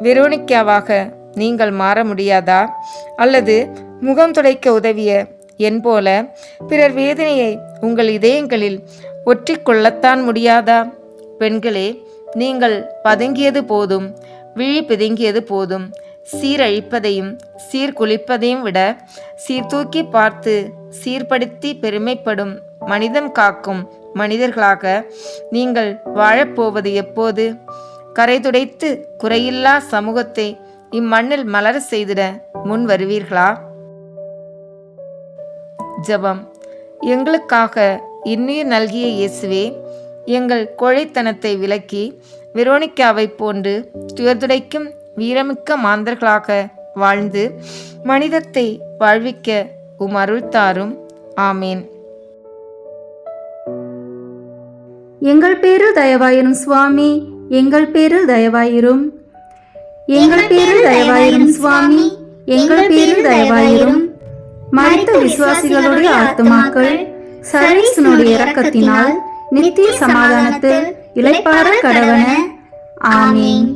வெரோனிக்காவாக நீங்கள் மாற முடியாதா? அல்லது முகம் துடைக்க உதவிய என் போல பிறர் வேதனையை உங்கள் இதயங்களில் ஒற்றிக்கொள்ளத்தான் முடியாதா? பெண்களே, நீங்கள் பதுங்கியது போதும், விழி பிதுங்கியது போதும். சீரழிப்பதையும் சீர்குலைப்பதையும் விட சீர்தூக்கி பார்த்து சீர்படுத்தி பெருமைப்படும் மனிதம் காக்கும் மனிதர்களாக நீங்கள் வாழப்போவது எப்போது? கரை துடைத்து குறையில்லா சமூகத்தை இம்மண்ணில் மலர செய்திட முன் வருவீர்களா? ஜெபம். எங்களுக்காக இன்னுயிர் நல்கிய இயேசுவே, எங்கள் கோழைத்தனத்தை விலக்கி வெரோனிக்காவை போன்று துயர்துடைக்கும் வீரமிக்க மாந்தர்களாக வாழ்ந்து மனிதத்தை வாழ்விக்க உம் அருள் தாரும். ஆமேன். எங்கள் பேரில் தயவாயிரும் சுவாமி, எங்கள் பேரில் தயவாயிரும். எங்கள் பேரில் தயவாயிரும் சுவாமி, எங்கள் பேரில் தயவாயிரும். மரித்த விசுவாசிகளுடைய ஆத்துமாக்கள் சர்வேசனுடைய இரக்கத்தினால் நித்திய சமாதானத்தில் இளைப்பாற கடவன. ஆமீன்.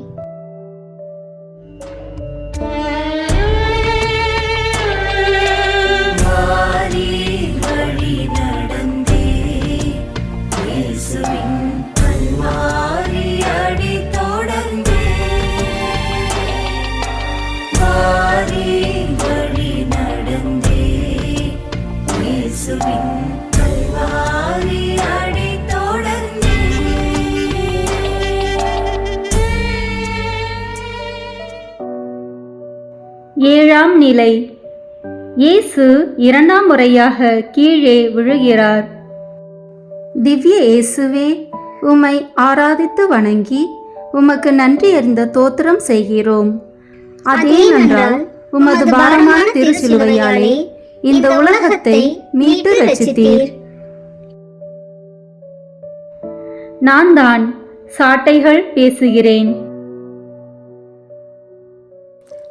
ஏழாம் நிலை. இயேசு 2ஆம் முறையாக கீழே விழுகிறார். திவ்ய இயேசுவே, உம்மை ஆராதித்து வணங்கி உமக்கு நன்றி அறிந்த தோத்திரம் செய்கிறோம். அதேனென்றால் உமது பாரமான திருச்சிலுவையாலே இந்த உலகத்தை மீட்டு ரட்சித்தீர். நான் தான் சாட்டைகள் பேசுகிறேன்.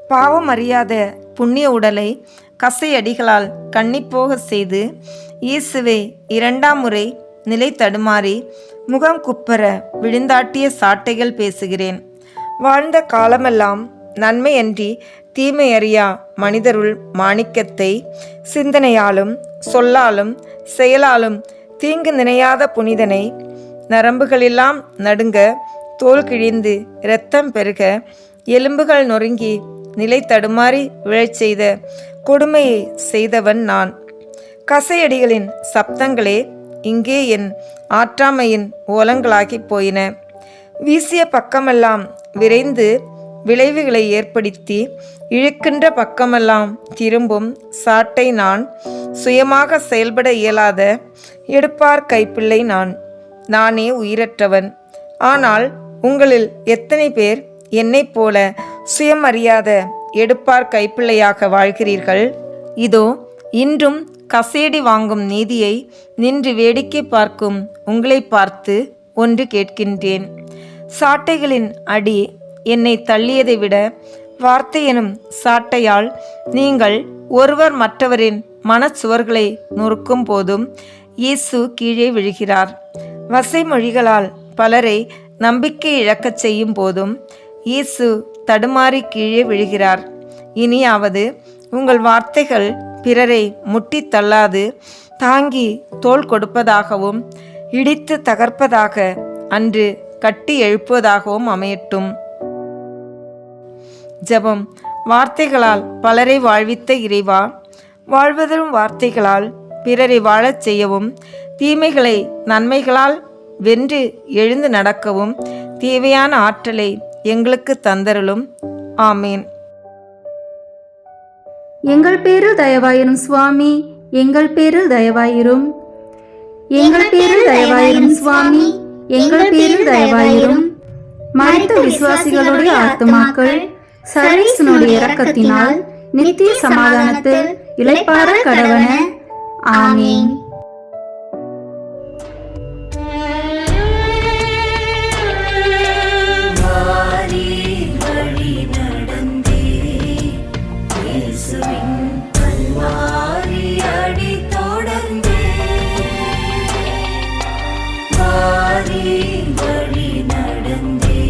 பாவம் அறியாத புண்ணிய உடலை கசையடிகளால் கண்ணிப்போக செய்து இயேசுவை 2ஆம் முறை நிலை தடுமாறி முகம் குப்பர விழுந்தாட்டிய சாட்டைகள் பேசுகிறேன். வாழ்ந்த காலமெல்லாம் நன்மையன்றி தீமை அறியா மனிதருள் மாணிக்கத்தை சிந்தனையாலும் சொல்லாலும் செயலாலும் தீங்கு நினையாத புனிதனை நரம்புகளெல்லாம் நடுங்க, தோல் கிழிந்து இரத்தம் பெருக, எலும்புகள் நொறுங்கி நிலை தடுமாறி விழச் செய்த கொடுமையை செய்தவன் நான். கசையடிகளின் சப்தங்களே இங்கே என் ஆற்றாமையின் ஓலங்களாகி போயின. வீசிய பக்கமெல்லாம் விரைந்து விளைவுகளை ஏற்படுத்தி இழுக்கின்ற பக்கமெல்லாம் திரும்பும் சாட்டை நான். சுயமாக செயல்பட இயலாத எடுப்பார் கைப்பிள்ளை நான். நானே உயிரற்றவன். ஆனால் உங்களில் எத்தனை பேர் என்னைப் போல சுயமறியாத எடுப்பார் கைப்பிள்ளையாக வாழ்கிறீர்கள்? இதோ இன்றும் கசேடி வாங்கும் நீதியை நின்று வேடிக்கை பார்க்கும் உங்களை பார்த்து ஒன்று கேட்கின்றேன். சாட்டைகளின் அடி என்னை தள்ளியதை விட வார்த்தை எனும் சாட்டையால் நீங்கள் ஒருவர் மற்றவரின் மனச்சுவர்களை நொறுக்கும் போதும் இயேசு கீழே விழுகிறார். வசைமொழிகளால் பலரை நம்பிக்கை இழக்கச் செய்யும் போதும் இயேசு தடுமாறி கீழே விழுகிறார். இனியாவது உங்கள் வார்த்தைகள் பிறரை முட்டி தள்ளாது தாங்கி தோள் கொடுப்பதாகவும் இடித்து தகர்ப்பதாக அன்று கட்டி எழுப்புவதாகவும் அமையட்டும். ஜெபம். வார்த்தைகளால் பலரை வாழ்வித்த இறைவா, வாழ்வதரும் வார்த்தைகளால் பிறரை வாழச் செய்யவும் தீமைகளை நன்மைகளால் வென்று எழுந்து நடக்கவும் தேவையான ஆற்றலை எங்களுக்கு தந்தருளும். ஆமேன். எங்கள் பேரில் தயவாயிரும் சுவாமி, எங்கள் பேரில் தயவாயிரும். எங்கள் பேரில் தயவாயிரும் சுவாமி, எங்கள் பேரில் தயவாயிரும். மரித்த விசுவாசிகளுடைய ஆத்துமாக்கள் சர்வேசனுடைய இரக்கத்தினால் நித்திய சமாதானத்தில் இளைப்பாற கடவன. ஆமீன். வாரி வழி நடந்தே இயேசுவின் கல்வாரி அடி தொடர்ந்தே. வாரி வழி நடந்தே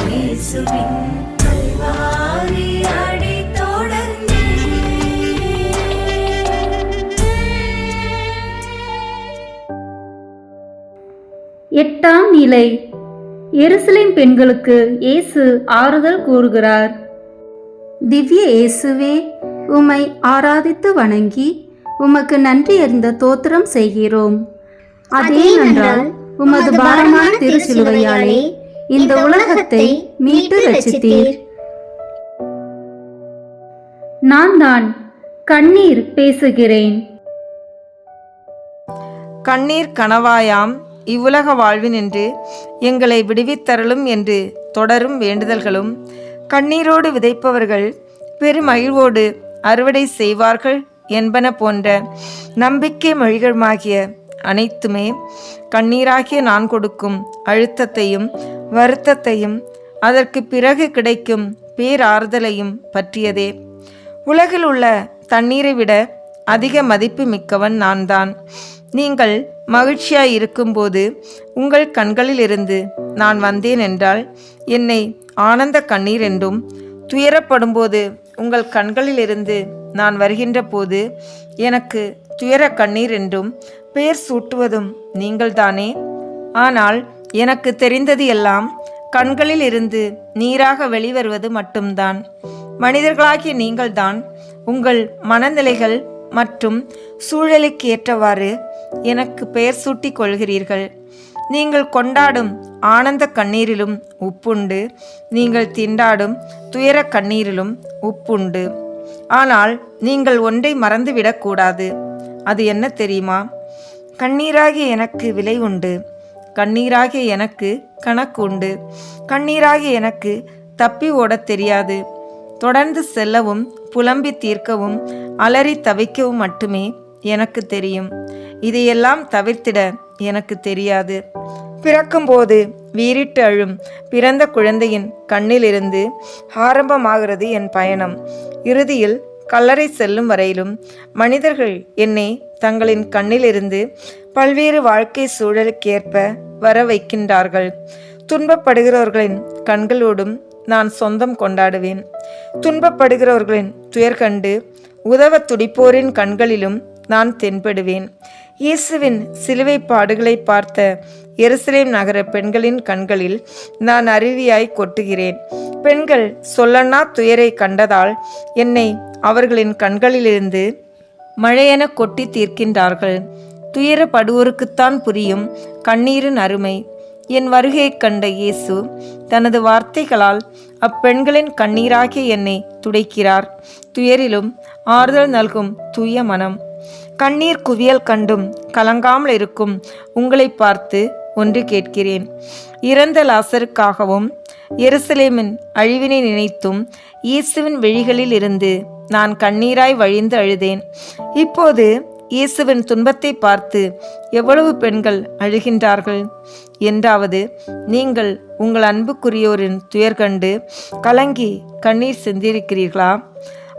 இயேசுவின் கல்வாரி அடி தொடர்ந்தே. எட்டாம் நிலை. எருசலேம் பெண்களுக்கு இயேசு ஆறுதல் கூறுகிறார். திவ்ய இயேசுவே, உம்மை ஆராதித்து வணங்கி உமக்கு நன்றி அறிந்த தோத்திரம் செய்கிறோம். அதேனென்றால் உமது பாரமான திருச்சிலுவையாலே இந்த உலகத்தை மீட்டு ரட்சித்தீர். நான் தான் கண்ணீர் பேசுகிறேன். கண்ணீர் கணவாயாம் இவ்வுலக வாழ்வினின்று எங்களை விடுவித்தருளும் என்று தொடரும் வேண்டுதல்களும், கண்ணீரோடு விதைப்பவர்கள் பெருமகிழ்வோடு அறுவடை செய்வார்கள் என்பன போன்ற நம்பிக்கை மொழிகளுமாகிய அனைத்துமே கண்ணீராகிய நான் கொடுக்கும் அழுத்தத்தையும் வருத்தத்தையும் அதற்கு பிறகு கிடைக்கும் பேராறுதலையும் பற்றியதே. உலகில் உள்ள தண்ணீரை விட அதிக மதிப்பு மிக்கவன் நான் தான். நீங்கள் மகிழ்ச்சியாய் இருக்கும்போது உங்கள் கண்களிலிருந்து நான் வந்தேன் என்றால் என்னை ஆனந்த கண்ணீர் என்றும், துயரப்படும்போது உங்கள் கண்களிலிருந்து நான் வருகின்ற போது எனக்கு துயர கண்ணீர் என்றும் பெயர் சூட்டுவதும் நீங்கள்தானே. ஆனால் எனக்கு தெரிந்தது எல்லாம் கண்களில் இருந்து நீராக வெளிவருவது மட்டும்தான். மனிதர்களாகிய நீங்கள்தான் உங்கள் மனநிலைகள் மற்றும் சூழலுக்கு ஏற்றவாறு எனக்கு பெயர் சூட்டிக் கொள்கிறீர்கள். நீங்கள் கொண்டாடும் ஆனந்த கண்ணீரிலும் உப்புண்டு, நீங்கள் திண்டாடும் துயர கண்ணீரிலும் உப்புண்டு. ஆனால் நீங்கள் ஒன்றை மறந்துவிடக்கூடாது. அது என்ன தெரியுமா? கண்ணீராகிய எனக்கு விலை உண்டு, கண்ணீராகிய எனக்கு கணக்கு உண்டு, கண்ணீராகிய எனக்கு தப்பி ஓடத் தெரியாது. தொடர்ந்து செல்லவும் புலம்பி தீர்க்கவும் அலறி தவிக்கவும் மட்டுமே எனக்கு தெரியும். இதையெல்லாம் தவிர்த்திட எனக்கு தெரியாது. பிறக்கும்போது வீறிட்டு அழும் பிறந்த குழந்தையின் கண்ணிலிருந்து ஆரம்பமாகிறது என் பயணம். இறுதியில் கல்லறை செல்லும் வரையிலும் மனிதர்கள் என்னை தங்களின் கண்ணிலிருந்து பல்வேறு வாழ்க்கை சூழலுக்கேற்ப வர வைக்கின்றார்கள். துன்பப்படுகிறவர்களின் கண்களோடும் நான் சொந்தம் கொண்டாடுவேன். துன்பப்படுகிறவர்களின் துயர் கண்டு உதவ துடிப்போரின் கண்களிலும் நான் தென்படுவேன். இயேசுவின் சிலுவை பாடுகளை பார்த்த எருசலேம் நகர பெண்களின் கண்களில் நான் அருவியாய் கொட்டுகிறேன். பெண்கள் சொல்லனா துயரை கண்டதால் என்னை அவர்களின் கண்களிலிருந்து மழையென கொட்டி தீர்க்கின்றார்கள். துயரப்படுவோருக்குத்தான் புரியும் கண்ணீரின் அருமை. என் வருகையைக் கண்ட இயேசு தனது வார்த்தைகளால் அப்பெண்களின் கண்ணீராகிய என்னை துடைக்கிறார். துயரிலும் ஆறுதல் நல்கும் தூய மனம். கண்ணீர் குவியல் கண்டும் கலங்காமல் இருக்கும் உங்களை பார்த்து ஒன்று கேட்கிறேன். இறந்த லாசருக்காகவும் எருசலேமின் அழிவினை நினைத்தும் இயேசுவின் விழிகளில் இருந்து நான் கண்ணீராய் வழிந்து அழுதேன். இப்போது இயேசுவின் துன்பத்தை பார்த்து எவ்வளவு பெண்கள் அழுகின்றார்கள். என்றாவது நீங்கள் உங்கள் அன்புக்குரியோரின் துயர் கண்டு கலங்கி கண்ணீர் சிந்தியிருக்கிறீர்களா?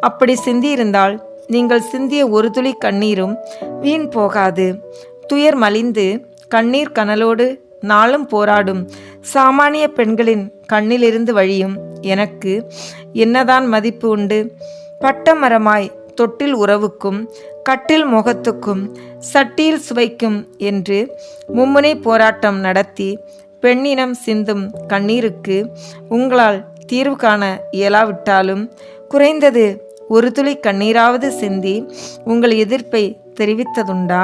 அப்படி சிந்தியிருந்தால் நீங்கள் சிந்திய ஒரு துளி கண்ணீரும் வீண் போகாது. துயர் மலிந்து கண்ணீர் கனலோடு நாளும் போராடும் சாமானிய பெண்களின் கண்ணிலிருந்து வழியும் எனக்கு என்னதான் மதிப்பு உண்டு? பட்டமரமாய் தொட்டில் உறவுக்கும் கட்டில் முகத்துக்கும் சட்டியில் சுவைக்கும் என்று மும்முனை போராட்டம் நடத்தி பெண்ணினம் சிந்தும் கண்ணீருக்கு உங்களால் தீர்வு காண இயலாவிட்டாலும் குறைந்தது ஒரு துளி கண்ணீராவது சிந்தி உங்கள் எதிர்ப்பை தெரிவித்ததுண்டா?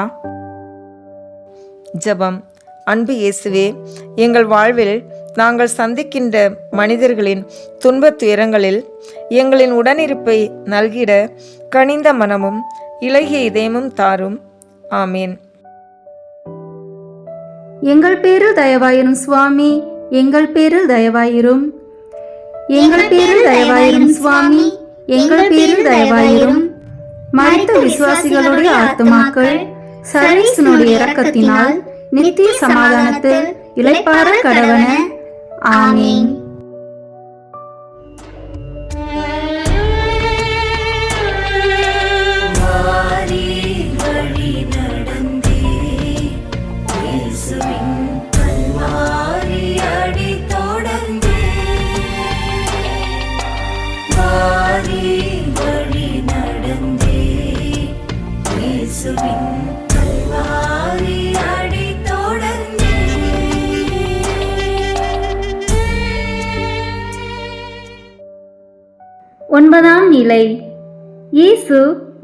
ஜெபம். அன்பு இயேசுவே, எங்கள் வாழ்வில் நாங்கள் சந்திக்கின்ற மனிதர்களின் துன்பத் துயரங்களில் எங்களின் உடனிருப்பை நல்கிட கனிந்த மனமும் இலகிய இதயமும் தாரும். ஆமேன். எங்கள் பேரில் தயவாயிரும் சுவாமி, எங்கள் பேரில் தயவாயிரும். எங்கள் பேரில் தயவாயிரும் சுவாமி, எங்கள் பேரில் தயவாயிரும். மரித்த விசுவாசிகளுடைய ஆத்துமாக்கள் சர்வேசனுடைய இரக்கத்தினால் நித்திய சமாதானத்தில் இளைப்பாற கடவன. ஆமீன். வாரி வழி நடந்தே இயேசுவின் கல்வாரி அடி தொடர்ந்தே. வாரி வழி நடந்தே இயேசுவின் கல்வாரி அடி தொடர்ந்தே. 9ஆம் நிலை. இயேசு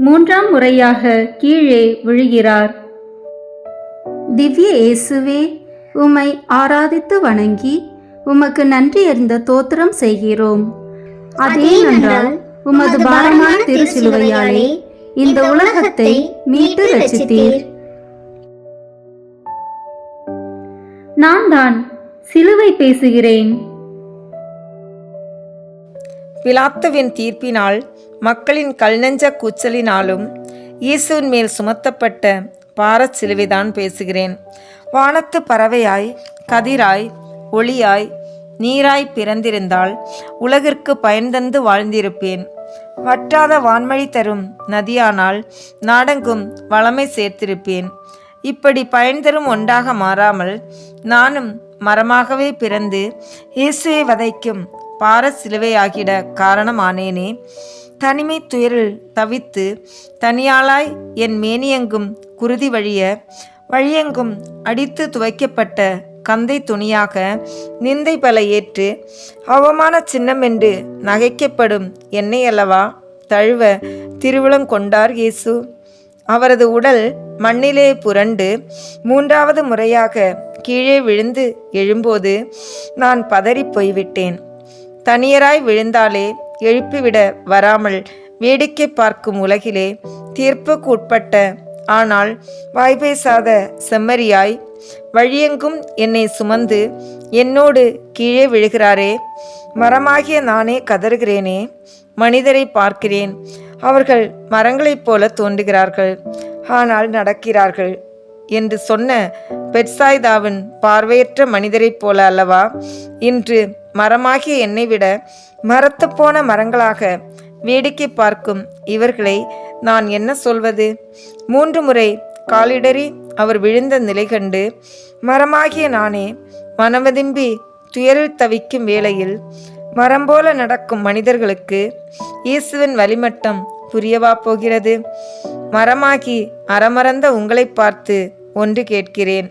3ஆம் முறையாக கீழே விழுகிறார். திவ்ய இயேசுவே, உம்மை ஆராதித்து வணங்கி உமக்கு நன்றி அறிந்த தோத்திரம் செய்கிறோம். அதேனென்றால் உமது பாரமான திருச்சிலுவையாலே இந்த உலகத்தை மீட்டு ரட்சித்தீர். நான் தான் சிலுவை பேசுகிறேன். பிலாத்துவின் தீர்ப்பினால் மக்களின் கல்நெஞ்ச கூச்சலினாலும் இயேசுவின் மேல் சுமத்தப்பட்ட பாரச் சிலுவைதான் பேசுகிறேன். வானத்து பறவையாய் கதிராய் ஒளியாய் நீராய் பிறந்திருந்தால் உலகிற்கு பயன் தந்து வாழ்ந்திருப்பேன். வற்றாத வான்மழை தரும் நதியானால் நாடெங்கும் வளமை சேர்த்திருப்பேன். இப்படி பயன் தரும் ஒன்றாக மாறாமல் நானும் மரமாகவே பிறந்து இயேசுவை வதைக்கும் பார சிலுவையாகிட காரணமானேனே. தனிமை துயரில் தவித்து தனியாளாய் என் மேனியெங்கும் குருதி வழிய வழியெங்கும் அடித்து துவைக்கப்பட்ட கந்தை துணியாக நிந்தை பல ஏற்று அவமான சின்னம் என்று நகைக்கப்படும் என்னை அல்லவா தழுவ திருவுளம் கொண்டார் இயேசு. அவரது உடல் மண்ணிலே புரண்டு 3வது முறையாக கீழே விழுந்து எழும்போது நான் பதறிப் போய்விட்டேன். தனியராய் விழுந்தாலே எழுப்பிவிட வராமல் வேடிக்கை பார்க்கும் உலகிலே தீர்ப்புக்கு உட்பட்ட ஆனால் வாய்பேசாத செம்மறியாய் வழியெங்கும் என்னை சுமந்து என்னோடு கீழே விழுகிறாரே. மரமாகிய நானே கதறுகிறேனே. மனிதரை பார்க்கிறேன், அவர்கள் மரங்களைப் போல தோன்றுகிறார்கள், ஆனால் நடக்கிறார்கள் என்று சொன்ன பெட்சாய்தாவின் பார்வையற்ற மனிதரைப் போல அல்லவா இன்று மரமாகிய என்னை விட மரத்து போன மரங்களாக வேடிக்கை பார்க்கும் இவர்களை நான் என்ன சொல்வது? 3 முறை காலிடறி அவர் விழுந்த நிலை கண்டு மரமாகிய நானே மனமதிம்பி துயரில் தவிக்கும் வேளையில் மரம் போல நடக்கும் மனிதர்களுக்கு இயேசுவின் வழிமட்டம் புரியவா போகிறது? மரமாகி அறமறந்த உங்களை பார்த்து ஒன்று கேட்கிறேன்.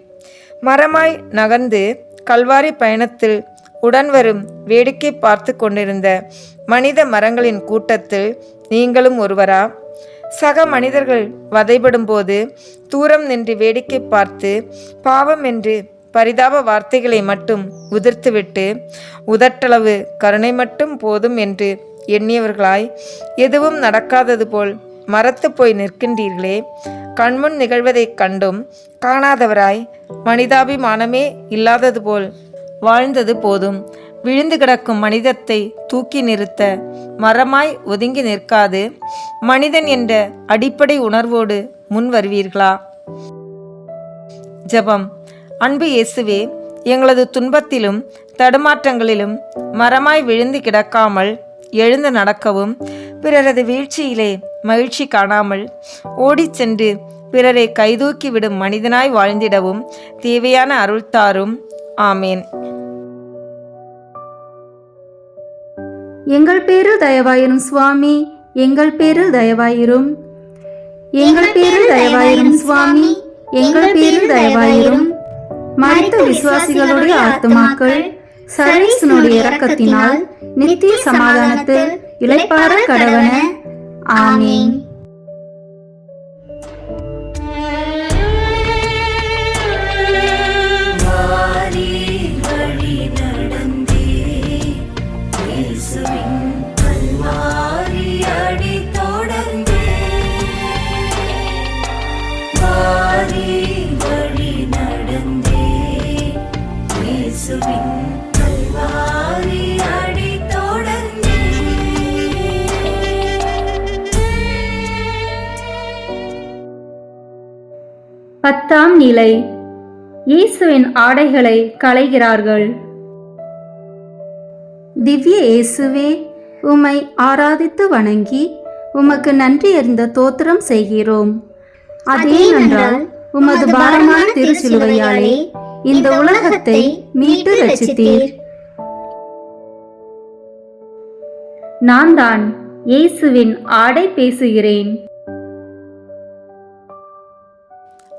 மரமாய் நகர்ந்து கல்வாரி பயணத்தில் உடன் வரும் வேடிக்கை பார்த்து கொண்டிருந்த மனித மரங்களின் கூட்டத்தில் நீங்களும் ஒருவரா? சக மனிதர்கள் வதைபடும் போது தூரம் நின்று வேடிக்கை பார்த்து பாவம் என்று பரிதாப வார்த்தைகளை மட்டும் உதிர்த்துவிட்டு உதட்டளவு கருணை மட்டும் போதும் என்று எண்ணியவர்களாய் எதுவும் நடக்காதது போல் மரத்து போய் நிற்கின்றீர்களே. கண்முன் நிகழ்வதைக் கண்டும் காணாதவராய் மனிதாபிமானமே இல்லாதது போல் வாழ்ந்தது போதும். விழுந்து கிடக்கும் மனிதத்தை தூக்கி நிறுத்த மரமாய் ஒதுங்கி நிற்காது மனிதன் என்ற அடிப்படை உணர்வோடு முன் வருவீர்களா? ஜெபம். அன்பு இயேசுவே, எங்களது துன்பத்திலும் தடுமாற்றங்களிலும் மரமாய் விழுந்து கிடக்காமல் எழுந்து நடக்கவும், பிறரது வீழ்ச்சியிலே மகிழ்ச்சி காணாமல் ஓடிச் சென்று பிறரை கைதூக்கி விடும் மனிதனாய் வாழ்ந்திடவும் தேவையான அருள் தாரும். ஆமேன். எங்கள் பேரில் தயவாயிரும் சுவாமி, எங்கள் பேரில் தயவாயிரும். எங்கள் பேரில் தயவாயிரும் சுவாமி, எங்கள் பேரில் தயவாயிரும். மரித்த விசுவாசிகளுடைய ஆத்துமாக்கள் சர்வேசனுடைய இரக்கத்தினால் நித்திய சமாதானத்தில் இளைப்பாற கடவன. ஆமீன். வாரி வழி நடந்தே இயேசுவின் கல்வாரி அடி தொடர்ந்தே. வாரி வழி நடந்தே இயேசுவின் கல்வாரி அடி தொடர்ந்தே. பத்தாம் நிலை. இயேசுவின் ஆடைகளை களைகிறார்கள். திவ்ய இயேசுவே, உம்மை ஆராதித்து வணங்கி உமக்கு நன்றி அறிந்த தோத்திரம் செய்கிறோம். அதேனென்றால் உமது பாரமான திருச்சிலுவையாலே இந்த உலகத்தை மீட்டு ரட்சித்தீர். நான் தான் இயேசுவின் ஆடை பேசுகிறேன்.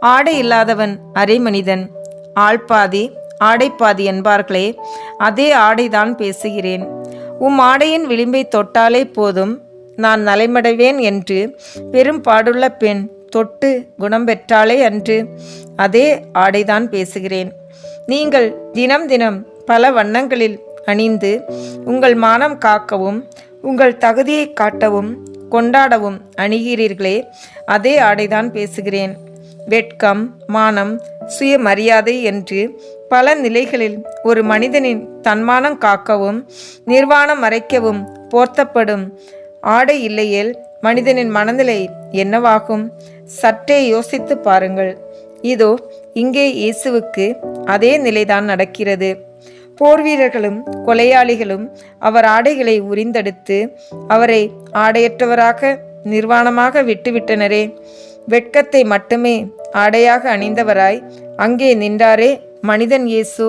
ஆடை இல்லாதவன் அரை மனிதன், ஆள்பாதி ஆடைப்பாதி என்பார்களே, அதே ஆடைதான் பேசுகிறேன். உம் ஆடையின் விளிம்பை தொட்டாலே போதும் நான் நலமடைவேன் என்று பெரும் பாடுள்ள பெண் தொட்டு குணம் பெற்றாலே அன்று, அதே ஆடைதான் பேசுகிறேன். நீங்கள் தினம் தினம் பல வண்ணங்களில் அணிந்து உங்கள் மானம் காக்கவும் உங்கள் தகுதியை காட்டவும் கொண்டாடவும் அணிகிறீர்களே, அதே ஆடைதான் பேசுகிறேன். வெட்கம், மானம், சுயமரியாதை என்று பல நிலைகளில் ஒரு மனிதனின் தன்மானம் காக்கவும் நிர்வாணம் மறைக்கவும் போர்த்தப்படும் ஆடை இல்லையேல் மனிதனின் மனநிலை என்னவாகும்? சற்றே யோசித்து பாருங்கள். இதோ இங்கே இயேசுவுக்கு அதே நிலைதான் நடக்கிறது. போர் வீரர்களும் கொலையாளிகளும் அவர் ஆடைகளை உரிந்தெடுத்து அவரை ஆடையற்றவராக நிர்வாணமாக விட்டுவிட்டனரே. வெட்கத்தை மட்டுமே ஆடையாக அணிந்தவராய் அங்கே நின்றாரே மனிதன் இயேசு.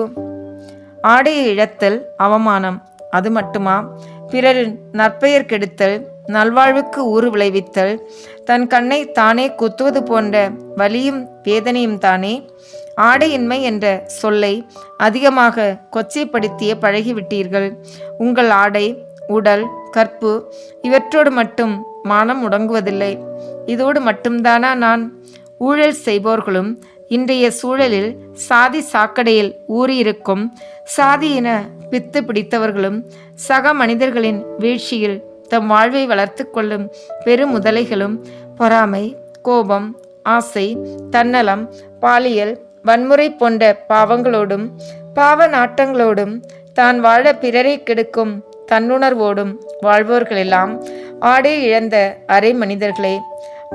ஆடையை இழத்தல் அவமானம், அது மட்டுமா? பிறரின் நற்பெயர் கெடுத்தல், நல்வாழ்வுக்கு ஊறு விளைவித்தல், தன் கண்ணை தானே குத்துவது போன்ற வலியும் வேதனையும் தானே. ஆடையின்மை என்ற சொல்லை அதிகமாக கொச்சைப்படுத்திய பழகிவிட்டீர்கள். உங்கள் ஆடை, உடல், கற்பு இவற்றோடு மட்டும் மானம் முடங்குவதில்லை. இதோடு மட்டும்தானா நான்? ஊழல் செய்பவர்களும் இன்றைய சூழலில் சாதி சாக்கடையில் ஊறியிருக்கும் சாதியின பித்து பிடித்தவர்களும் சக மனிதர்களின் வீழ்ச்சியில் தம் வாழ்வை வளர்த்து கொள்ளும் பெருமுதலைகளும் பொறாமை, கோபம், ஆசை, தன்னலம், பாலியல் வன்முறை போன்ற பாவங்களோடும் பாவ நாட்டங்களோடும் தான் வாழ பிறரை கெடுக்கும் தன்னுணர்வோடும் வாழ்வோர்களெல்லாம் ஆடை இழந்த அரை மனிதர்களே.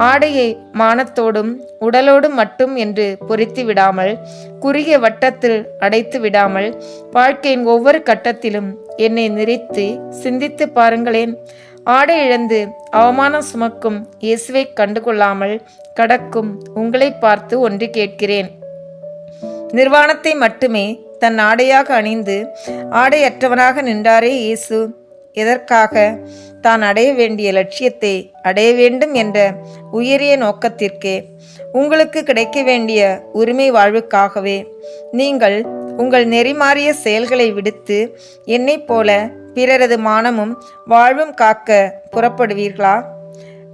ஆடையை மானத்தோடும் உடலோடும் மட்டும் என்று பொறித்து விடாமல், குறுகிய வட்டத்தில் அடைத்து விடாமல், வாழ்க்கையின் ஒவ்வொரு கட்டத்திலும் என்னை நிறுத்தி சிந்தித்து பாருங்களேன். ஆடை இழந்து அவமானம் சுமக்கும் இயேசுவை கண்டுகொள்ளாமல் கடக்கும் உங்களை பார்த்து ஒன்று கேட்கிறேன். நிர்வாணத்தை மட்டுமே தன் ஆடையாக அணிந்து ஆடையற்றவனாக நின்றாரே இயேசு. எதற்காக? தான் அடைய வேண்டிய லட்சியத்தை அடைய வேண்டும் என்ற உயரிய நோக்கத்திற்கே, உங்களுக்கு கிடைக்க வேண்டிய உரிமை வாழ்வுக்காகவே. நீங்கள் உங்கள் நெறிமாறிய செயல்களை விடுத்து என்னைப் போல பிறரது மானமும் வாழ்வும் காக்க புறப்படுவீர்களா?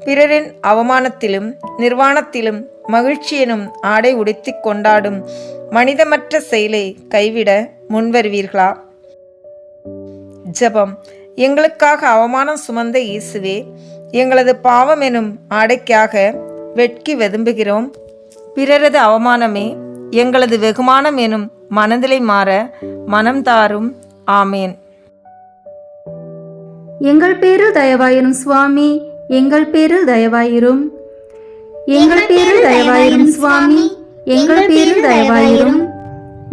பிறரின் அவமானத்திலும் நிர்வாணத்திலும் மகிழ்ச்சி எனும் ஆடை உடுத்தி கொண்டாடும் மனிதமற்ற செயலை கைவிட முன்வருவீர்களா? ஜெபம். எங்களுக்காக அவமானம் சுமந்த இயேசுவே, எங்களது பாவம் எனும் ஆடைக்காக வெட்கி வெதும்புகிறோம். பிறரது அவமானமே எங்களது வெகுமானம் எனும் மனதிலை மாற மனம் தாரும். ஆமேன். எங்கள் பேரில் தயவாயிரும் சுவாமி, எங்கள் பேரில் தயவாயிரும். எங்கள் பேரில் தயவாயிரும் சுவாமி, எங்கள் பேரில் தயவாயிரும்.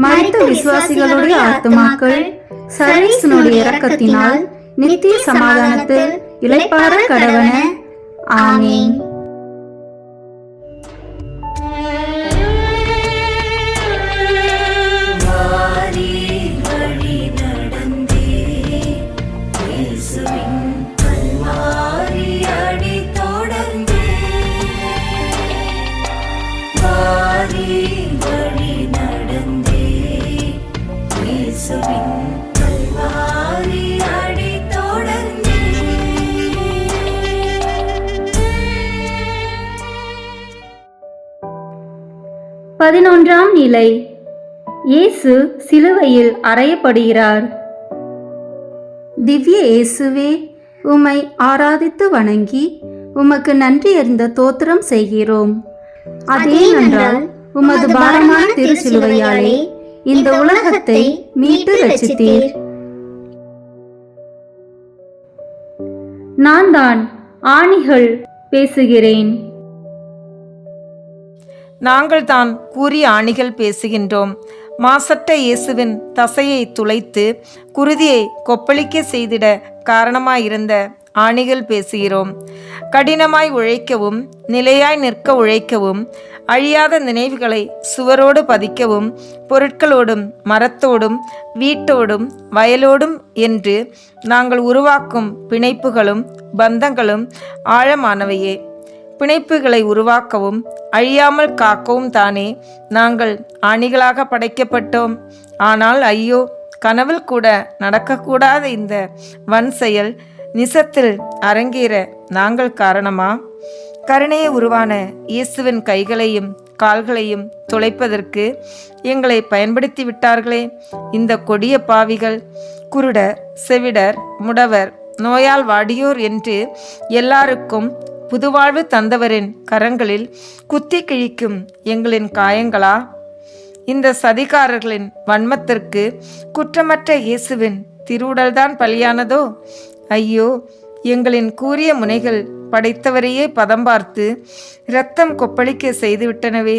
மரித்த விசுவாசிகளுடைய ஆத்துமாக்கள் சர்வேசனுடைய இரக்கத்தினால் நித்திய சமாதானத்தில் இளைப்பாற கடவன. ஆமேன். வாரி வழி நடந்தே இயேசுவின் கல்வாரி அடி தொடர்ந்தே. வாரி வழி நடந்தே இயேசுவின் கல்வாரி அடி தொடர்ந்தே. 11ஆம் நிலை. இயேசு சிலுவையில் அறையப்படுகிறார். திவ்ய இயேசுவே, உம்மை ஆராதித்து வணங்கி உமக்கு நன்றி அறிந்த தோத்திரம் செய்கிறோம். அதேனென்றால் உமது பாரமான திருச்சிலுவையாலே இந்த உலகத்தை மீட்டு ரட்சித்தீர். நான் தான் ஆணிகள் பேசுகிறேன். நாங்கள் தான் கூறிய ஆணிகள் பேசுகின்றோம். மாசற்ற இயேசுவின் தசையை துளைத்து குருதியை கொப்பளிக்க செய்திட காரணமாயிருந்த ஆணிகள் பேசுகிறோம். கடினமாய் உழைக்கவும் நிலையாய் நிற்க உழைக்கவும் அழியாத நினைவுகளை சுவரோடு பதிக்கவும் பொருட்களோடும் மரத்தோடும் வீட்டோடும் வயலோடும் என்று நாங்கள் உருவாக்கும் பிணைப்புகளும் பந்தங்களும் ஆழமானவையே. பிணைப்புகளை உருவாக்கவும் அழியாமல் காக்கவும் தானே நாங்கள் ஆணிகளாக படைக்கப்பட்டோம். ஆனால் ஐயோ, கனவில் கூட நடக்கக்கூடாத இந்த வன் செயல் நிசத்தில் அரங்கேற நாங்கள் காரணமா? கருணையை உருவான இயேசுவின் கைகளையும் கால்களையும் துளைப்பதற்கு எங்களை பயன்படுத்தி விட்டார்களே இந்த கொடிய பாவிகள். குருடர், செவிடர், முடவர், நோயால் வாடியோர் என்று எல்லாருக்கும் புதுவாழ்வு தந்தவரின் கரங்களில் குத்தி கிழிக்கும் எங்களின் காயங்களா? இந்த சதிகாரர்களின் வன்மத்திற்கு குற்றமற்ற இயேசுவின் திருவுடல்தான் பலியானதோ? ஐயோ, எங்களின் கூரிய முனைகள் படைத்தவரையே பதம் பார்த்து இரத்தம் கொப்பளிக்க செய்துவிட்டனவே.